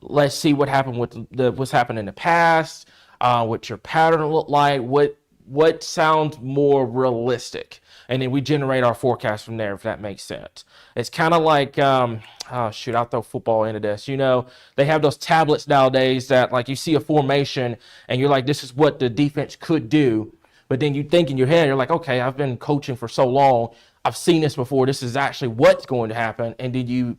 let's see what happened with what's happened in the past, what your pattern looked like, what sounds more realistic. And then we generate our forecast from there, if that makes sense. It's kind of like, I'll throw football into this. You know, they have those tablets nowadays that, like, you see a formation and you're like, this is what the defense could do. But then you think in your head, you're like, okay, I've been coaching for so long. I've seen this before. This is actually what's going to happen. And then you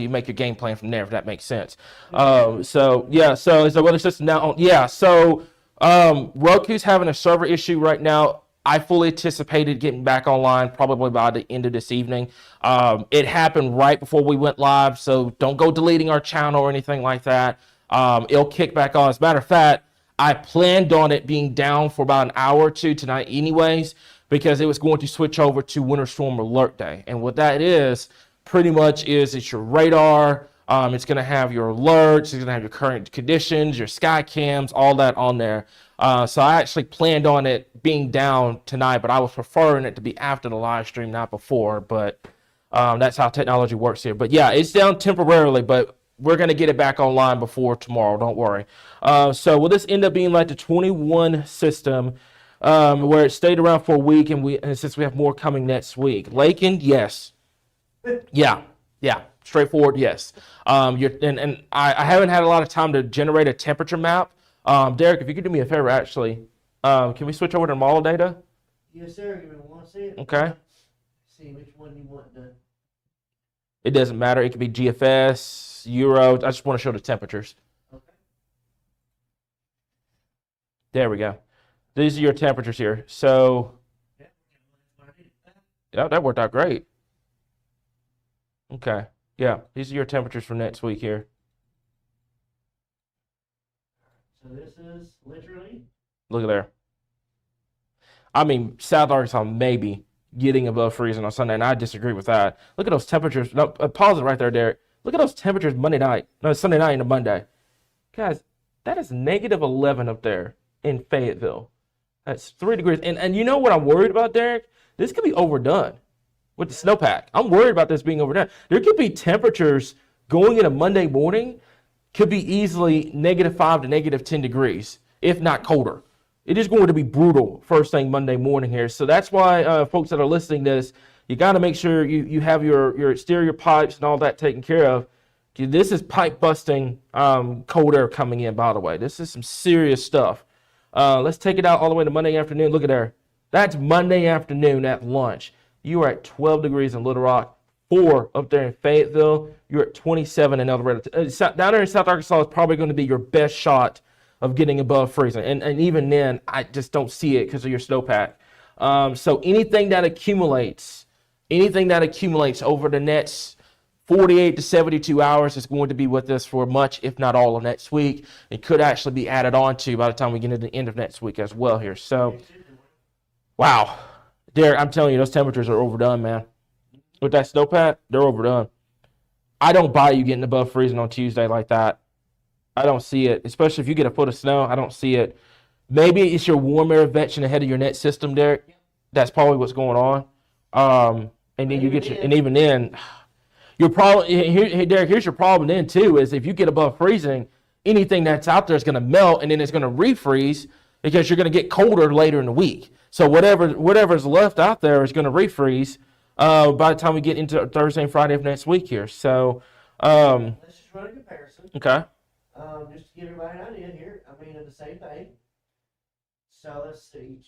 make your game plan from there, if that makes sense. So is the weather system now on? Yeah. So Roku's having a server issue right now. I fully anticipated getting back online probably by the end of this evening. It happened right before we went live, so don't go deleting our channel or anything like that. It'll kick back on. As a matter of fact, I planned on it being down for about an hour or two tonight anyways, because it was going to switch over to Winter Storm Alert Day. And what that is, pretty much it's your radar. It's going to have your alerts. It's going to have your current conditions, your sky cams, all that on there. So I actually planned on it being down tonight, but I was preferring it to be after the live stream, not before. But that's how technology works here. But yeah, it's down temporarily, but we're going to get it back online before tomorrow. Don't worry. So will this end up being like the 21 system where it stayed around for a week and since we have more coming next week? Lakin, yes. Yeah. Straightforward, yes. I haven't had a lot of time to generate a temperature map. Derek, if you could do me a favor, actually, can we switch over to model data? Yes, sir. Give me 1 second. Okay. See which one you want to. It doesn't matter. It could be GFS, Euro. I just want to show the temperatures. Okay. There we go. These are your temperatures here. So, yeah, that worked out great. Okay. Yeah, these are your temperatures for next week here. So this is literally. Look at there. I mean, South Arkansas maybe getting above freezing on Sunday, and I disagree with that. Look at those temperatures. No, pause it right there, Derek. Look at those temperatures Sunday night into Monday. Guys, that is -11 up there in Fayetteville. That's 3 degrees. And you know what I'm worried about, Derek? This could be overdone with the snowpack. I'm worried about this being overdone. There could be temperatures going into Monday morning could be easily -5 to -10 degrees, if not colder. It is going to be brutal first thing Monday morning here. So that's why folks that are listening to this, you got to make sure you have your exterior pipes and all that taken care of. This is pipe busting cold air coming in, by the way. This is some serious stuff. Let's take it out all the way to Monday afternoon. Look at there. That's Monday afternoon at lunch. You are at 12 degrees in Little Rock, 4 up there in Fayetteville. You're at 27 in El Dorado. Down there in South Arkansas is probably going to be your best shot of getting above freezing. And even then, I just don't see it because of your snowpack. So anything that accumulates over the next 48 to 72 hours is going to be with us for much, if not all, of next week. It could actually be added on to by the time we get to the end of next week as well here. So, wow. Derek, I'm telling you, those temperatures are overdone, man. With that snowpack, they're overdone. I don't buy you getting above freezing on Tuesday like that. I don't see it, especially if you get a foot of snow. I don't see it. Maybe it's your warm air invention ahead of your net system, Derek. That's probably what's going on. And then you get and even then, your problem here, Derek. Here's your problem then too: is if you get above freezing, anything that's out there is going to melt, and then it's going to refreeze because you're going to get colder later in the week. So whatever's left out there is going to refreeze by the time we get into Thursday and Friday of next week here. So, Let's just run a comparison. okay. Just to give everybody an idea here. I mean, the same thing. So let's see.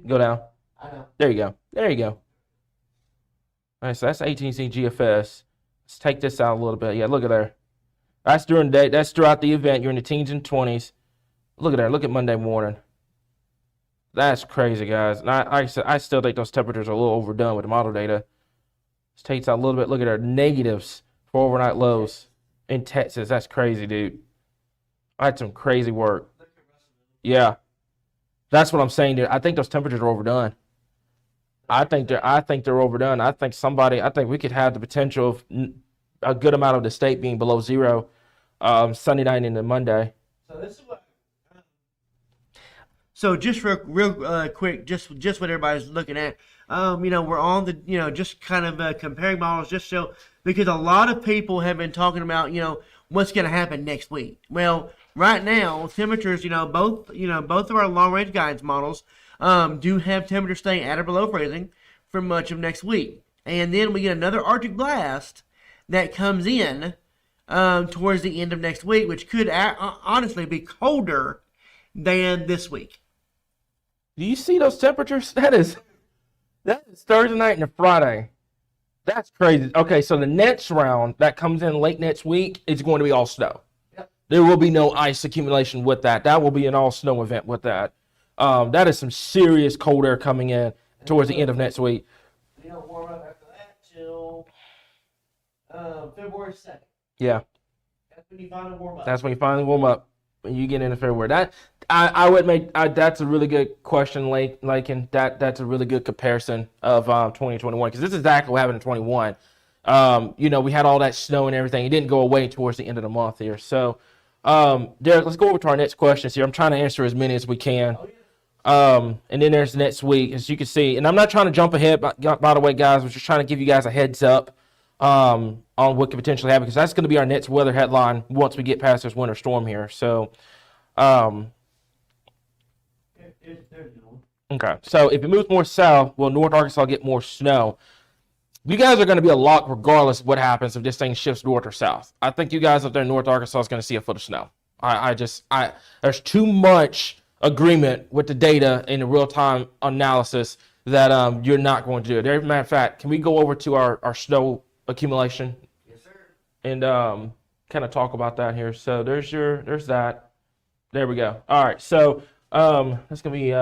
Go down. I know. There you go. There you go. All right, so that's 18C GFS. Let's take this out a little bit. Yeah, look at there. That's during the day. That's throughout the event. You're in the teens and 20s. Look at there. Look at Monday morning. That's crazy, guys. And I still think those temperatures are a little overdone with the model data. Let's take this out a little bit. Look at our negatives for overnight lows in Texas. That's crazy, dude. I had some crazy work. Yeah. That's what I'm saying, dude. I think those temperatures are overdone. I think they're overdone. I think we could have the potential of a good amount of the state being below zero Sunday night into Monday. So this is what. So just real quick, just what everybody's looking at. We're on the just kind of comparing models, just so because a lot of people have been talking about what's going to happen next week. Well, right now temperatures, both of our long range guidance models do have temperatures staying at or below freezing for much of next week, and then we get another Arctic blast that comes in towards the end of next week, which could honestly be colder than this week. Do you see those temperatures? That is Thursday night and Friday. That's crazy. Okay, so the next round that comes in late next week is going to be all snow. Yep. There will be no ice accumulation with that. That will be an all snow event with that. That is some serious cold air coming in towards the end of next week. We don't warm up after that till February 2nd. Yeah. That's when you finally warm up. That's when you finally warm up. When you get into February. I would make that's a really good question, Lakin. That's a really good comparison of 2021 because this is exactly what happened in 21. We had all that snow and everything. It didn't go away towards the end of the month here. So, Derek, let's go over to our next questions here. I'm trying to answer as many as we can. And then there's next week, as you can see. And I'm not trying to jump ahead, by the way, guys. I'm just trying to give you guys a heads up on what could potentially happen because that's going to be our next weather headline once we get past this winter storm here. So, okay. So if it moves more south, will North Arkansas get more snow? You guys are going to be a lock regardless of what happens if this thing shifts north or south. I think you guys up there in North Arkansas is going to see a foot of snow. There's too much agreement with the data in the real-time analysis that you're not going to do it. As a matter of fact, can we go over to our snow accumulation? Yes, sir. And kind of talk about that here. So there's that. There we go. All right. So that's gonna be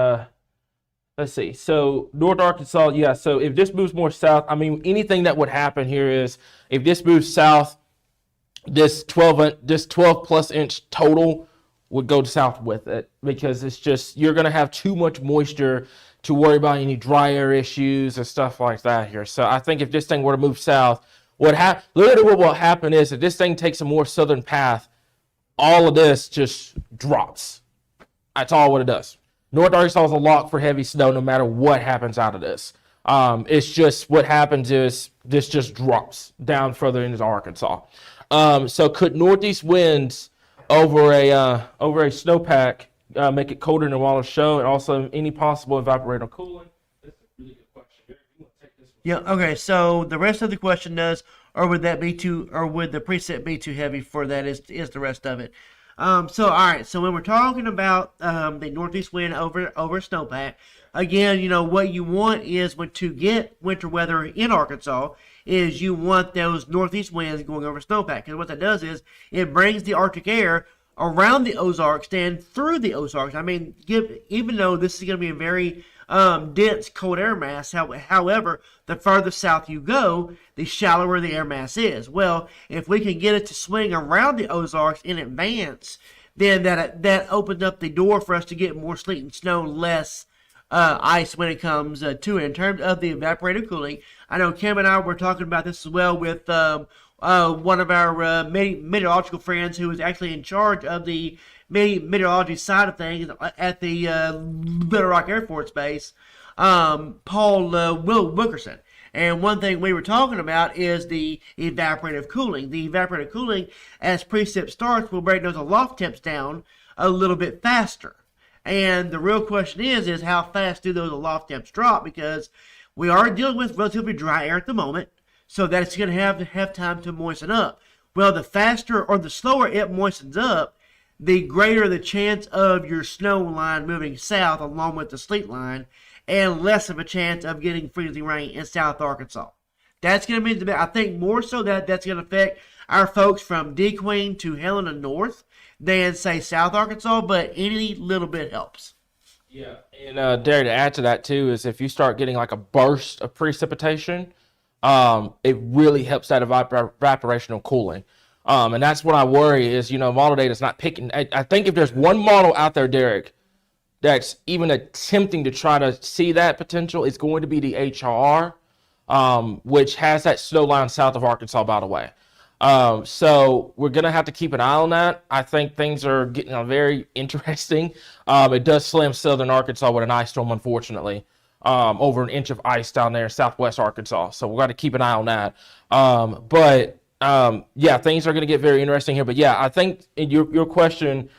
let's see. So North Arkansas, yeah. So if this moves more south, I mean, anything that would happen here is if this moves south, this 12 plus inch total would go south with it because it's just you're gonna have too much moisture to worry about any dry air issues and stuff like that here. So I think if this thing were to move south, literally what will happen is if this thing takes a more southern path, all of this just drops. That's all what it does. North Arkansas is a lock for heavy snow no matter what happens out of this. It's just what happens is this just drops down further into Arkansas. So could northeast winds over a snowpack make it colder than a while show, and also any possible evaporator cooling? That's a really good question. You want to take this one? Yeah. Okay. So the rest of the question does, or would the preset be too heavy for that? Is the rest of it? So all right. So when we're talking about the northeast wind over snowpack, again, what you want is to get winter weather in Arkansas is you want those northeast winds going over snowpack, because what that does is it brings the Arctic air around the Ozarks and through the Ozarks. I mean, even though this is going to be a very dense cold air mass, however, the further south you go, the shallower the air mass is. Well, if we can get it to swing around the Ozarks in advance, then that opens up the door for us to get more sleet and snow, less ice when it comes to it. In terms of the evaporative cooling, I know Cam and I were talking about this as well with one of our meteorological friends who was actually in charge of the meteorology side of things at the Little Rock Air Force Base, Paul Wilkerson. And one thing we were talking about is the evaporative cooling. The evaporative cooling, as precip starts, will bring those aloft temps down a little bit faster. And the real question is how fast do those aloft temps drop? Because we are dealing with relatively dry air at the moment, so that it's going to have time to moisten up. Well, the faster or the slower it moistens up, the greater the chance of your snow line moving south along with the sleet line, and less of a chance of getting freezing rain in South Arkansas. That's going to be, I think, more so that's going to affect our folks from DeQueen to Helena North than, say, South Arkansas, but any little bit helps. Yeah, and Derek, to add to that too, is if you start getting like a burst of precipitation, it really helps that evaporational cooling. And that's what I worry is, model data is not picking. I think if there's one model out there, Derek, that's even attempting to try to see that potential, it's going to be the HRR, which has that snow line south of Arkansas, by the way. So we're going to have to keep an eye on that. I think things are getting very interesting. It does slam southern Arkansas with an ice storm, unfortunately. Over an inch of ice down there in southwest Arkansas. So we've got to keep an eye on that. Yeah, things are going to get very interesting here. But yeah, I think your question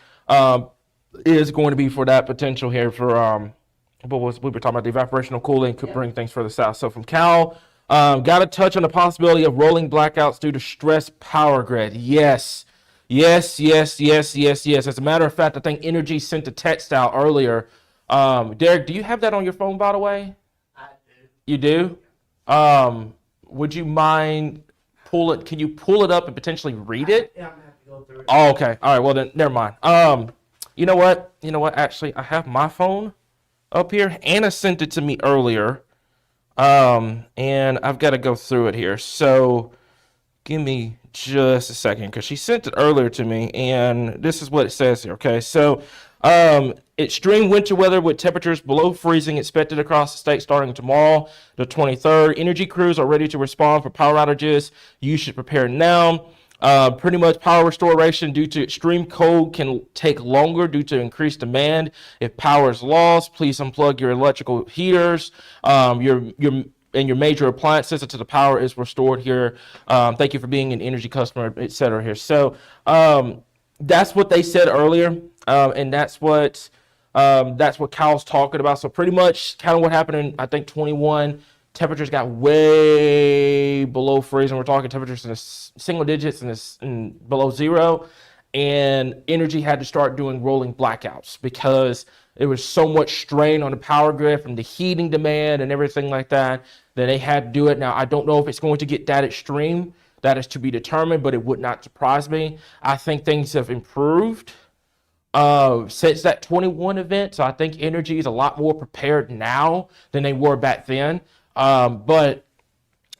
is going to be for that potential here for we were talking about the evaporational cooling could bring things further south. So from Cal, got to touch on the possibility of rolling blackouts due to stressed power grid. Yes. As a matter of fact, I think Energy sent a text out earlier. Derek, do you have that on your phone, by the way? I do. You do? Would you mind can you pull it up and potentially read it? Yeah, I'm going to have to go through it. Oh, okay. All right. Well, then, never mind. You know what? Actually, I have my phone up here. Anna sent it to me earlier. And I've got to go through it here. So give me just a second because she sent it earlier to me. And this is what it says here. Okay. So, extreme winter weather with temperatures below freezing expected across the state starting tomorrow, the 23rd. Energy crews are ready to respond for power outages. You should prepare now. Pretty much power restoration due to extreme cold can take longer due to increased demand. If power is lost, please unplug your electrical heaters, your major appliances until the power is restored here. Thank you for being an energy customer, etc. here. So that's what they said earlier, and that's what Cal's talking about. So pretty much kind of what happened in, I think, 21. Temperatures got way below freezing. We're talking temperatures in the single digits and below zero. And Energy had to start doing rolling blackouts because there was so much strain on the power grid from the heating demand and everything like that they had to do it. Now, I don't know if it's going to get that extreme. That is to be determined, but it would not surprise me. I think things have improved since that 21 event. So I think Energy is a lot more prepared now than they were back then. But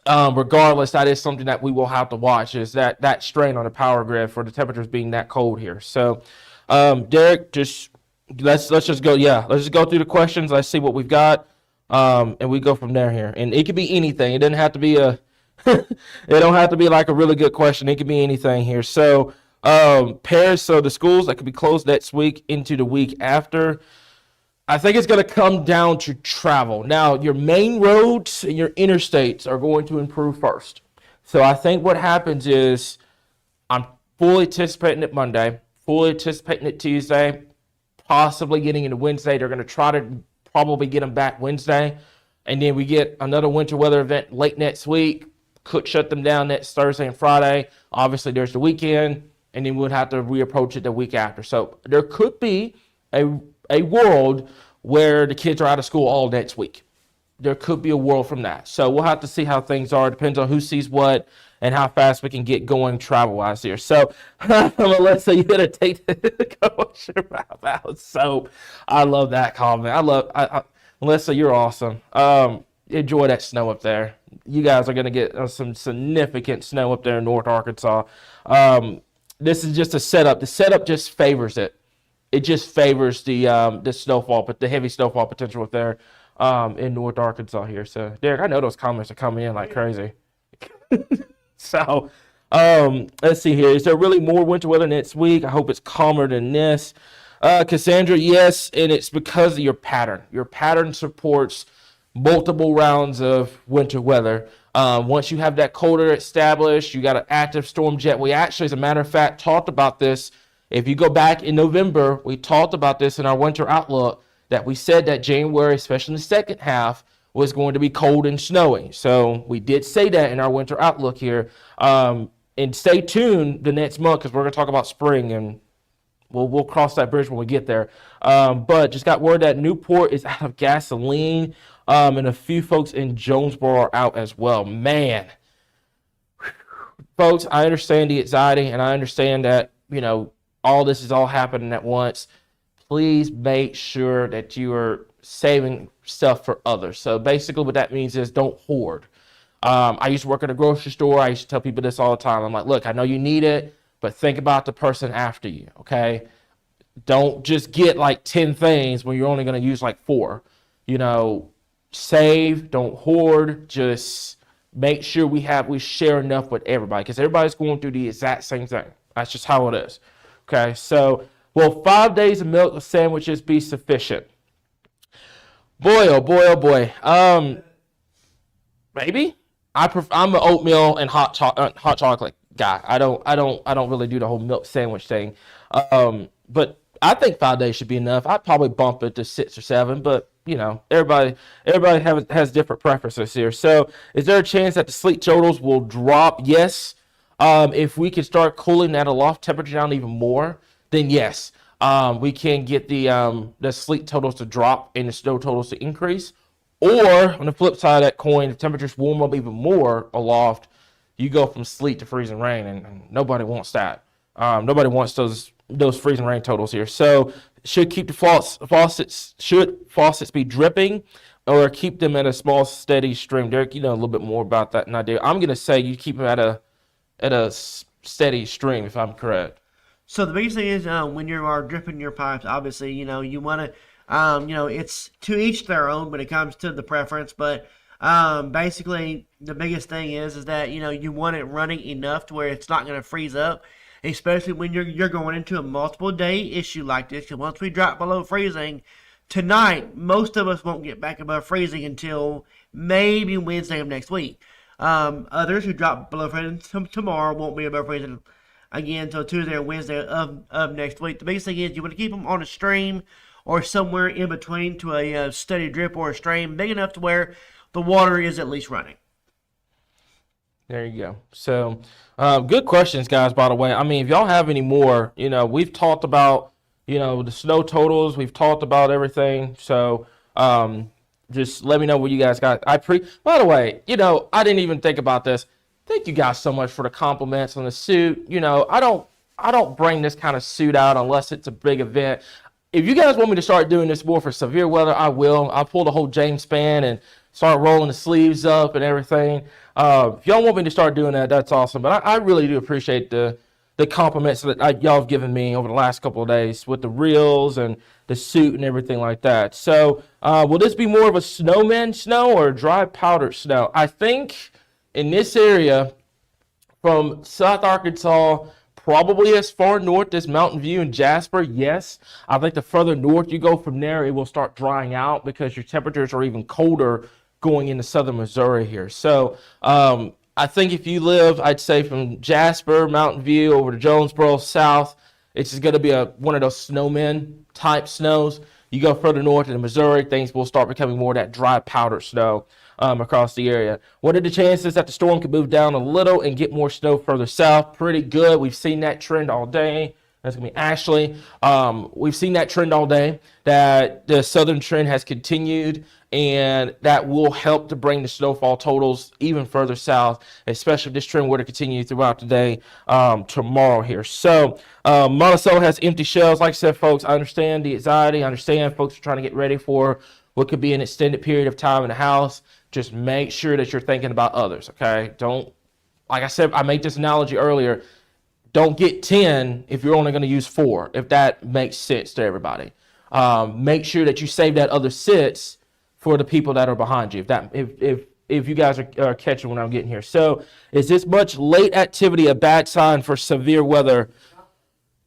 regardless, that is something that we will have to watch, is that strain on the power grid for the temperatures being that cold here. So, Derek, let's just go. Yeah, let's just go through the questions. Let's see what we've got. And we go from there here. And it could be anything. It doesn't have to be it don't have to be like a really good question. It could be anything here. So, Paris, so the schools that could be closed next week into the week after. I think it's going to come down to travel. Now, your main roads and your interstates are going to improve first. So I think what happens is I'm fully anticipating it Monday, fully anticipating it Tuesday, possibly getting into Wednesday. They're going to try to probably get them back Wednesday. And then we get another winter weather event late next week. Could shut them down next Thursday and Friday. Obviously, there's the weekend. And then we'll have to reapproach it the week after. So there could be a world where the kids are out of school all next week. There could be a world from that. So we'll have to see how things are. Depends on who sees what and how fast we can get going travel-wise here. So, Melissa, you better take the kosher about soap. I love that comment. Melissa, you're awesome. Enjoy that snow up there. You guys are going to get some significant snow up there in North Arkansas. This is just a setup. The setup just favors it. It just favors the snowfall, but the heavy snowfall potential up there in North Arkansas here. So, Derek, I know those comments are coming in like crazy. So, Let's see here. Is there really more winter weather next week? I hope it's calmer than this. Cassandra, yes, and it's because of your pattern. Your pattern supports multiple rounds of winter weather. Once you have that colder established, you got an active storm jet. We actually, as a matter of fact, talked about this. If you go back in November, we talked about this in our winter outlook, that we said that January, especially in the second half, was going to be cold and snowy. So we did say that in our winter outlook here. And stay tuned the next month, because we're going to talk about spring, and we'll cross that bridge when we get there. But just got word that Newport is out of gasoline, and a few folks in Jonesboro are out as well. Man, folks, I understand the anxiety, and I understand that, all this is all happening at once. Please make sure that you are saving stuff for others. So basically what that means is don't hoard. I used to work at a grocery store. I used to tell people this all the time. I'm like, look, I know you need it, but think about the person after you, okay? Don't just get like 10 things when you're only going to use like 4. Save, don't hoard. Just make sure we share enough with everybody, because everybody's going through the exact same thing. That's just how it is. Okay, so will 5 days of milk sandwiches be sufficient? Boy, oh boy, oh boy. Maybe. I'm an oatmeal and hot chocolate guy. I don't really do the whole milk sandwich thing. But I think 5 days should be enough. I'd probably bump it to 6 or 7, but everybody has different preferences here. So is there a chance that the sleet totals will drop? Yes. If we can start cooling that aloft temperature down even more, then yes, we can get the sleet totals to drop and the snow totals to increase. Or on the flip side of that coin, if temperatures warm up even more aloft, you go from sleet to freezing rain, and nobody wants that. Nobody wants those freezing rain totals here. So should keep the faucets be dripping, or keep them at a small steady stream? Derek, you know a little bit more about that than I do. I'm gonna say you keep them at a steady stream, if I'm correct. So the biggest thing is when you are dripping your pipes, obviously, you want to, it's to each their own when it comes to the preference. But basically, the biggest thing is that, you want it running enough to where it's not going to freeze up, especially when you're going into a multiple day issue like this. Because once we drop below freezing tonight, most of us won't get back above freezing until maybe Wednesday of next week. Others who drop below freezing tomorrow won't be above freezing again until Tuesday or Wednesday of next week. The biggest thing is you want to keep them on a stream or somewhere in between to a steady drip or a stream big enough to where the water is at least running. There you go. So good questions, guys, by the way. I mean, if y'all have any more, we've talked about, the snow totals. We've talked about everything. So just let me know what you guys got. By the way, I didn't even think about this. Thank you guys so much for the compliments on the suit. I don't bring this kind of suit out unless it's a big event. If you guys want me to start doing this more for severe weather, I will. I'll pull the whole James Spann and start rolling the sleeves up and everything. If y'all want me to start doing that, that's awesome. But I really do appreciate the compliments that y'all have given me over the last couple of days with the reels and the suit and everything like that. So will this be more of a snowman snow or dry powdered snow? I think in this area from South Arkansas, probably as far north as Mountain View and Jasper, yes. I think the further north you go from there, it will start drying out because your temperatures are even colder going into southern Missouri here. So I think if you live, I'd say from Jasper, Mountain View over to Jonesboro, south, it's just going to be one of those snowmen type snows. You go further north into Missouri, things will start becoming more of that dry powder snow across the area. What are the chances that the storm could move down a little and get more snow further south? Pretty good. We've seen that trend all day. That's going to be Ashley. We've seen that trend all day, that the southern trend has continued, and that will help to bring the snowfall totals even further south, especially if this trend were to continue throughout the day tomorrow here. So Monticello has empty shells. Like I said, folks, I understand the anxiety. I understand folks are trying to get ready for what could be an extended period of time in the house. Just make sure that you're thinking about others, okay? Don't, like I said, I made this analogy earlier, don't get 10 if you're only going to use 4, if that makes sense to everybody. Make sure that you save that other 6 for the people that are behind you. If if you guys are catching what I'm getting here. So is this much late activity a bad sign for severe weather?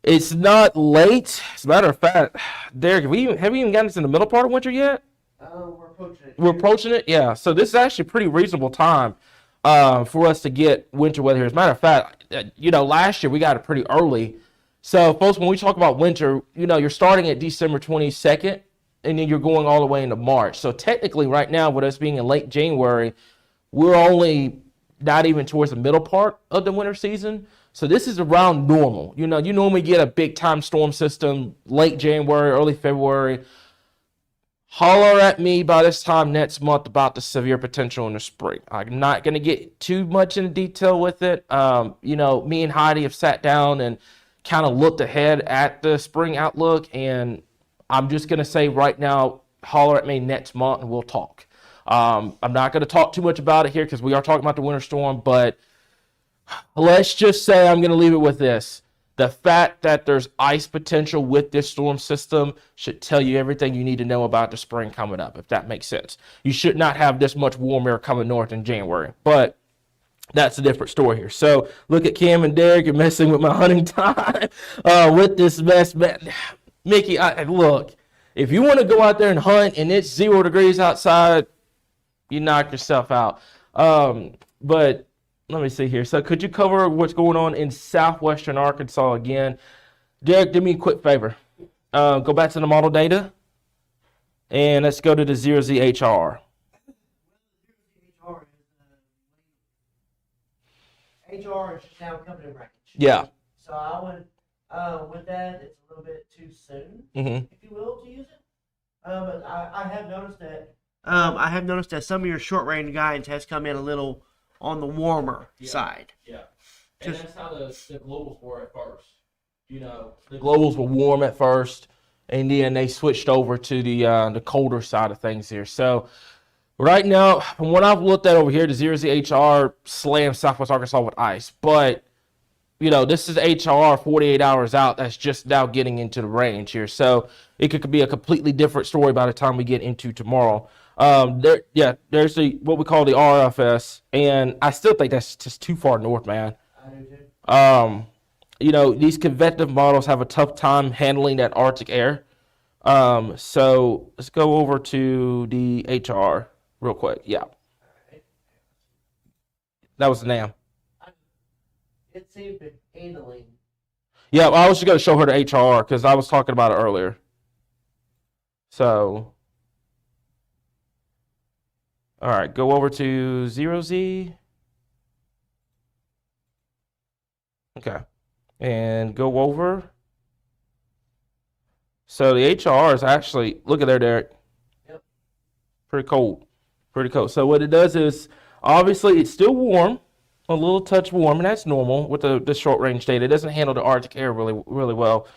It's not late. As a matter of fact, Derek, have we even gotten into the middle part of winter yet? We're approaching it. We're approaching it, yeah. So this is actually a pretty reasonable time for us to get winter weather here. As a matter of fact, last year we got it pretty early. So, folks, when we talk about winter, you're starting at December 22nd, and then you're going all the way into March. So technically, right now, with us being in late January, we're only not even towards the middle part of the winter season. So this is around normal. You normally get a big time storm system late January, early February. Holler at me by this time next month about the severe potential in the spring. I'm not going to get too much into detail with it. Me and Heidi have sat down and kind of looked ahead at the spring outlook, and I'm just going to say right now, holler at me next month and we'll talk. I'm not going to talk too much about it here because we are talking about the winter storm, but let's just say I'm going to leave it with this. The fact that there's ice potential with this storm system should tell you everything you need to know about the spring coming up, if that makes sense. You should not have this much warm air coming north in January, but that's a different story here. So look at Cam and Derek, you're messing with my hunting time with this mess. Mickey, look, if you want to go out there and hunt and it's 0 degrees outside, you knock yourself out. But let me see here. So could you cover what's going on in southwestern Arkansas again? Derek, do me a quick favor. Go back to the model data, and let's go to the 0ZHR. HR is just now coming in range. Yeah. So I would, with that, it's a little bit too soon, Mm-hmm. if you will, to use it. But I have noticed that. I have noticed that some of your short range guidance has come in a little on the warmer side. Yeah. And that's how the globals were at first. The globals were warm at first, and then they switched over to the colder side of things here. So right now, from what I've looked at over here, the 0ZHR slams Southwest Arkansas with ice. But, this is HR 48 hours out. That's just now getting into the range here. So it could be a completely different story by the time we get into tomorrow. There's what we call the RFS, and I still think that's just too far north, man. I do too. These convective models have a tough time handling that Arctic air. So let's go over to the HR real quick. Yeah. That was the NAM. It seems to be handling. Yeah, I was just going to show her the HR because I was talking about it earlier. So, all right, go over to 0Z. Okay. And go over. So the HR is actually, look at there, Derek. Yep. Pretty cold. So what it does is, obviously, it's still warm, a little touch warm, and that's normal with the short range data. It doesn't handle the Arctic air really, really well.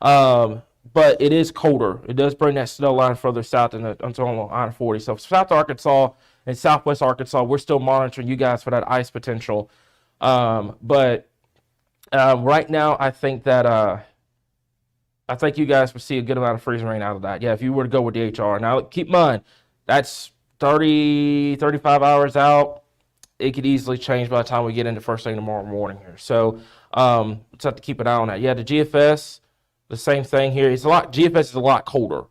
But it is colder. It does bring that snow line further south until I-40. So South Arkansas and Southwest Arkansas, we're still monitoring you guys for that ice potential. But right now, I think you guys will see a good amount of freezing rain out of that. Yeah, if you were to go with the HR. Now, keep in mind, that's 30, 35 hours out. It could easily change by the time we get into first thing tomorrow morning here. So let's have to keep an eye on that. Yeah, the GFS, the same thing here. GFS is a lot colder.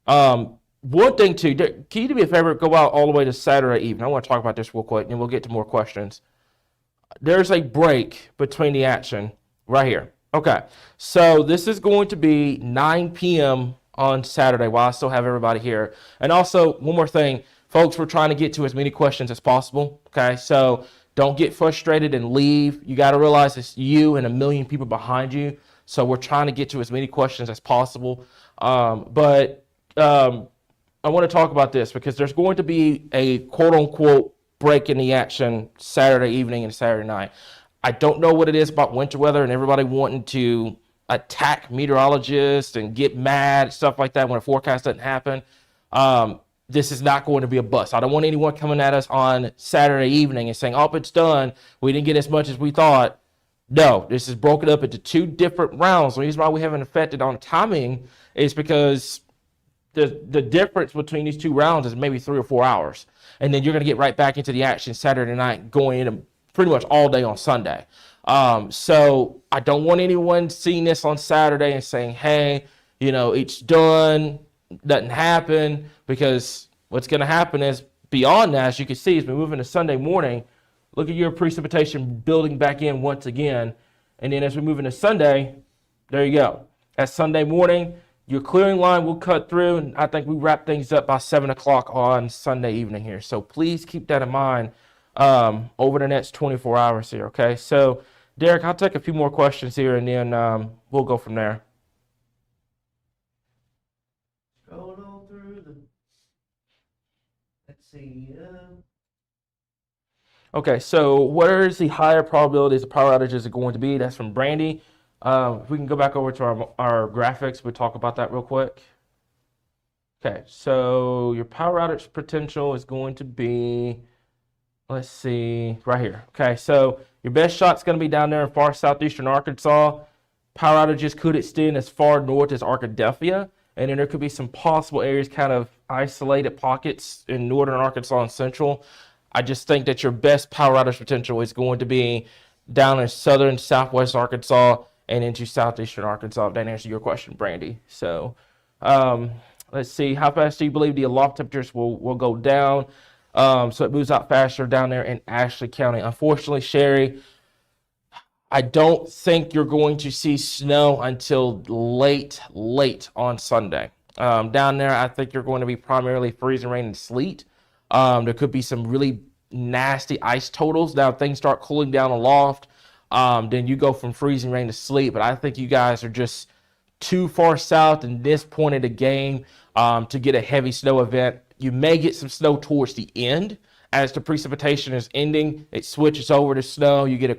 One thing, too, can you do me a favor? Go out all the way to Saturday evening. I want to talk about this real quick, and we'll get to more questions. There's a break between the action right here. Okay, so this is going to be 9 p.m. on Saturday while I still have everybody here. And also, one more thing, folks, we're trying to get to as many questions as possible, okay? So don't get frustrated and leave. You got to realize it's you and a million people behind you. So we're trying to get to as many questions as possible. But I want to talk about this because there's going to be a quote-unquote break in the action Saturday evening and Saturday night. I don't know what it is about winter weather and everybody wanting to attack meteorologists and get mad, stuff like that when a forecast doesn't happen. This is not going to be a bust. I don't want anyone coming at us on Saturday evening and saying, oh, it's done. We didn't get as much as we thought. No, this is broken up into two different rounds. The reason why we haven't affected on timing is because the difference between these two rounds is maybe 3 or 4 hours. and then you're going to get right back into the action Saturday night, going into pretty much all day on Sunday. So I don't want anyone seeing this on Saturday and saying, hey, it's done, doesn't happen, because what's going to happen is beyond that, as you can see, as we move into Sunday morning, look at your precipitation building back in once again. And then as we move into Sunday, there you go. That Sunday morning, your clearing line will cut through, and I think we wrap things up by 7 o'clock on Sunday evening here. So please keep that in mind over the next 24 hours here, okay? So, Derek, I'll take a few more questions here, and then we'll go from there. Scrolling on through let's see. Okay, so where is the higher probabilities of power outages are going to be? That's from Brandy. If we can go back over to our graphics, we'll talk about that real quick. Okay, so your power outage potential is going to be, let's see, right here. Okay, so your best shot's going to be down there in far southeastern Arkansas. Power outages could extend as far north as Arkadelphia, and then there could be some possible areas, kind of isolated pockets in northern Arkansas and central. I just think that your best power outage potential is going to be down in southern southwest Arkansas and into southeastern Arkansas, if that answers your question, Brandy. So let's see, how fast do you believe the aloft temperatures will go down? So it moves out faster down there in Ashley County. Unfortunately, Sherry, I don't think you're going to see snow until late on Sunday. Down there, I think you're going to be primarily freezing rain and sleet. There could be some really nasty ice totals. Now things start cooling down aloft. Then you go from freezing rain to sleet. But I think you guys are just too far south in this point of the game to get a heavy snow event. You may get some snow towards the end. As the precipitation is ending, it switches over to snow. You get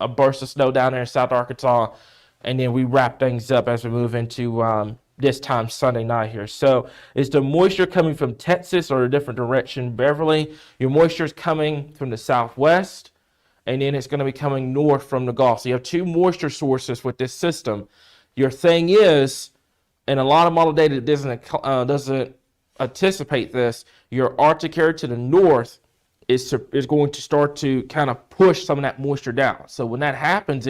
a burst of snow down there in South Arkansas. And then we wrap things up as we move into this time Sunday night here. So is the moisture coming from Texas or a different direction, Beverly? Your moisture is coming from the southwest, and then it's going to be coming north from the Gulf. So you have two moisture sources with this system. Your thing is, and a lot of model data doesn't anticipate this, your Arctic area to the north is going to start to kind of push some of that moisture down. So when that happens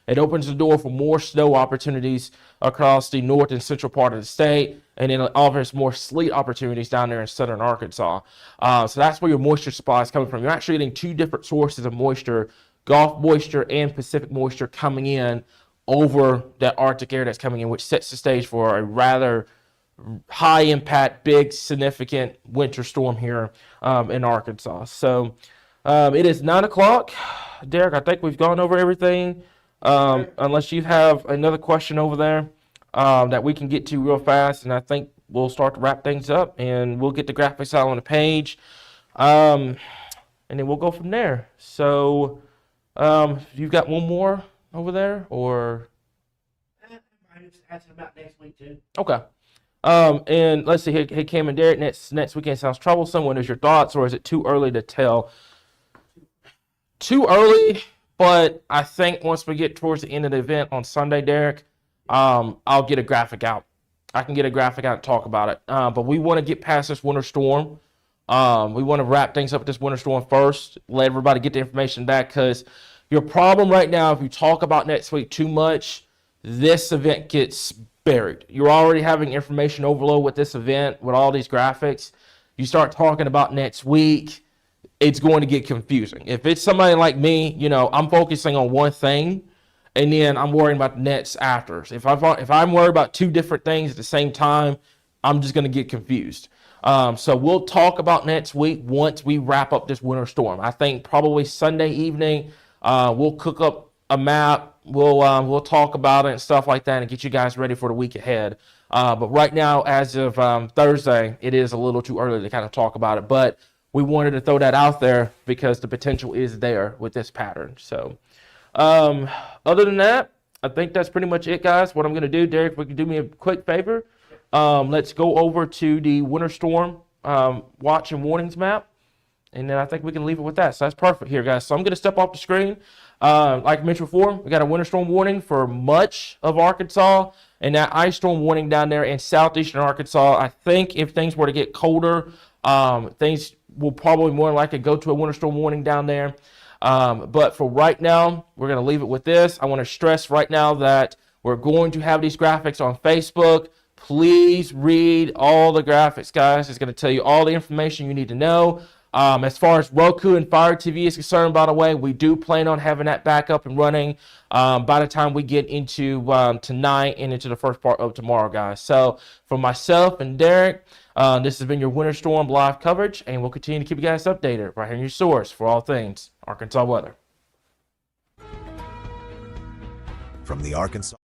it opens the door for more snow opportunities across the north and central part of the state, and then it offers more sleet opportunities down there in southern Arkansas. So that's where your moisture supply is coming from. You're actually getting two different sources of moisture, Gulf moisture and Pacific moisture coming in over that Arctic air that's coming in, which sets the stage for a rather high impact, big, significant winter storm here in Arkansas. So it is 9 o'clock. Derek, I think we've gone over everything. Unless you have another question over there that we can get to real fast, and I think we'll start to wrap things up, and we'll get the graphics out on the page, and then we'll go from there. So you've got one more over there, or? I just asked about next week too. Okay. And let's see, hey Cam and Derek, next weekend sounds troublesome. What is your thoughts, or is it too early to tell? Too early. But I think once we get towards the end of the event on Sunday, Derek, I'll get a graphic out. I can get a graphic out and talk about it. But we want to get past this winter storm. We want to wrap things up with this winter storm first, let everybody get the information back, because your problem right now, if you talk about next week too much, this event gets buried. You're already having information overload with this event, with all these graphics. You start talking about next week, it's going to get confusing. If it's somebody like me, I'm focusing on one thing, and then I'm worrying about the next after. If I'm worried about two different things at the same time, I'm just going to get confused. So we'll talk about next week once we wrap up this winter storm. I think probably Sunday evening, we'll cook up a map. We'll talk about it and stuff like that, and get you guys ready for the week ahead. But right now, as of Thursday, it is a little too early to kind of talk about it. But we wanted to throw that out there because the potential is there with this pattern. So other than that, I think that's pretty much it, guys. What I'm going to do, Derek, if we can do me a quick favor, let's go over to the winter storm watch and warnings map, and then I think we can leave it with that. So that's perfect here, guys. So I'm going to step off the screen. Like I mentioned before, we got a winter storm warning for much of Arkansas, and that ice storm warning down there in southeastern Arkansas. I think if things were to get colder, things we'll probably more than likely go to a winter storm warning down there. But for right now, we're going to leave it with this. I want to stress right now that we're going to have these graphics on Facebook. Please read all the graphics, guys. It's going to tell you all the information you need to know. As far as Roku and Fire TV is concerned, by the way, we do plan on having that back up and running by the time we get into tonight and into the first part of tomorrow, guys. So for myself and Derek, this has been your Winter Storm live coverage, and we'll continue to keep you guys updated right here in your source for all things Arkansas weather. From the Arkansas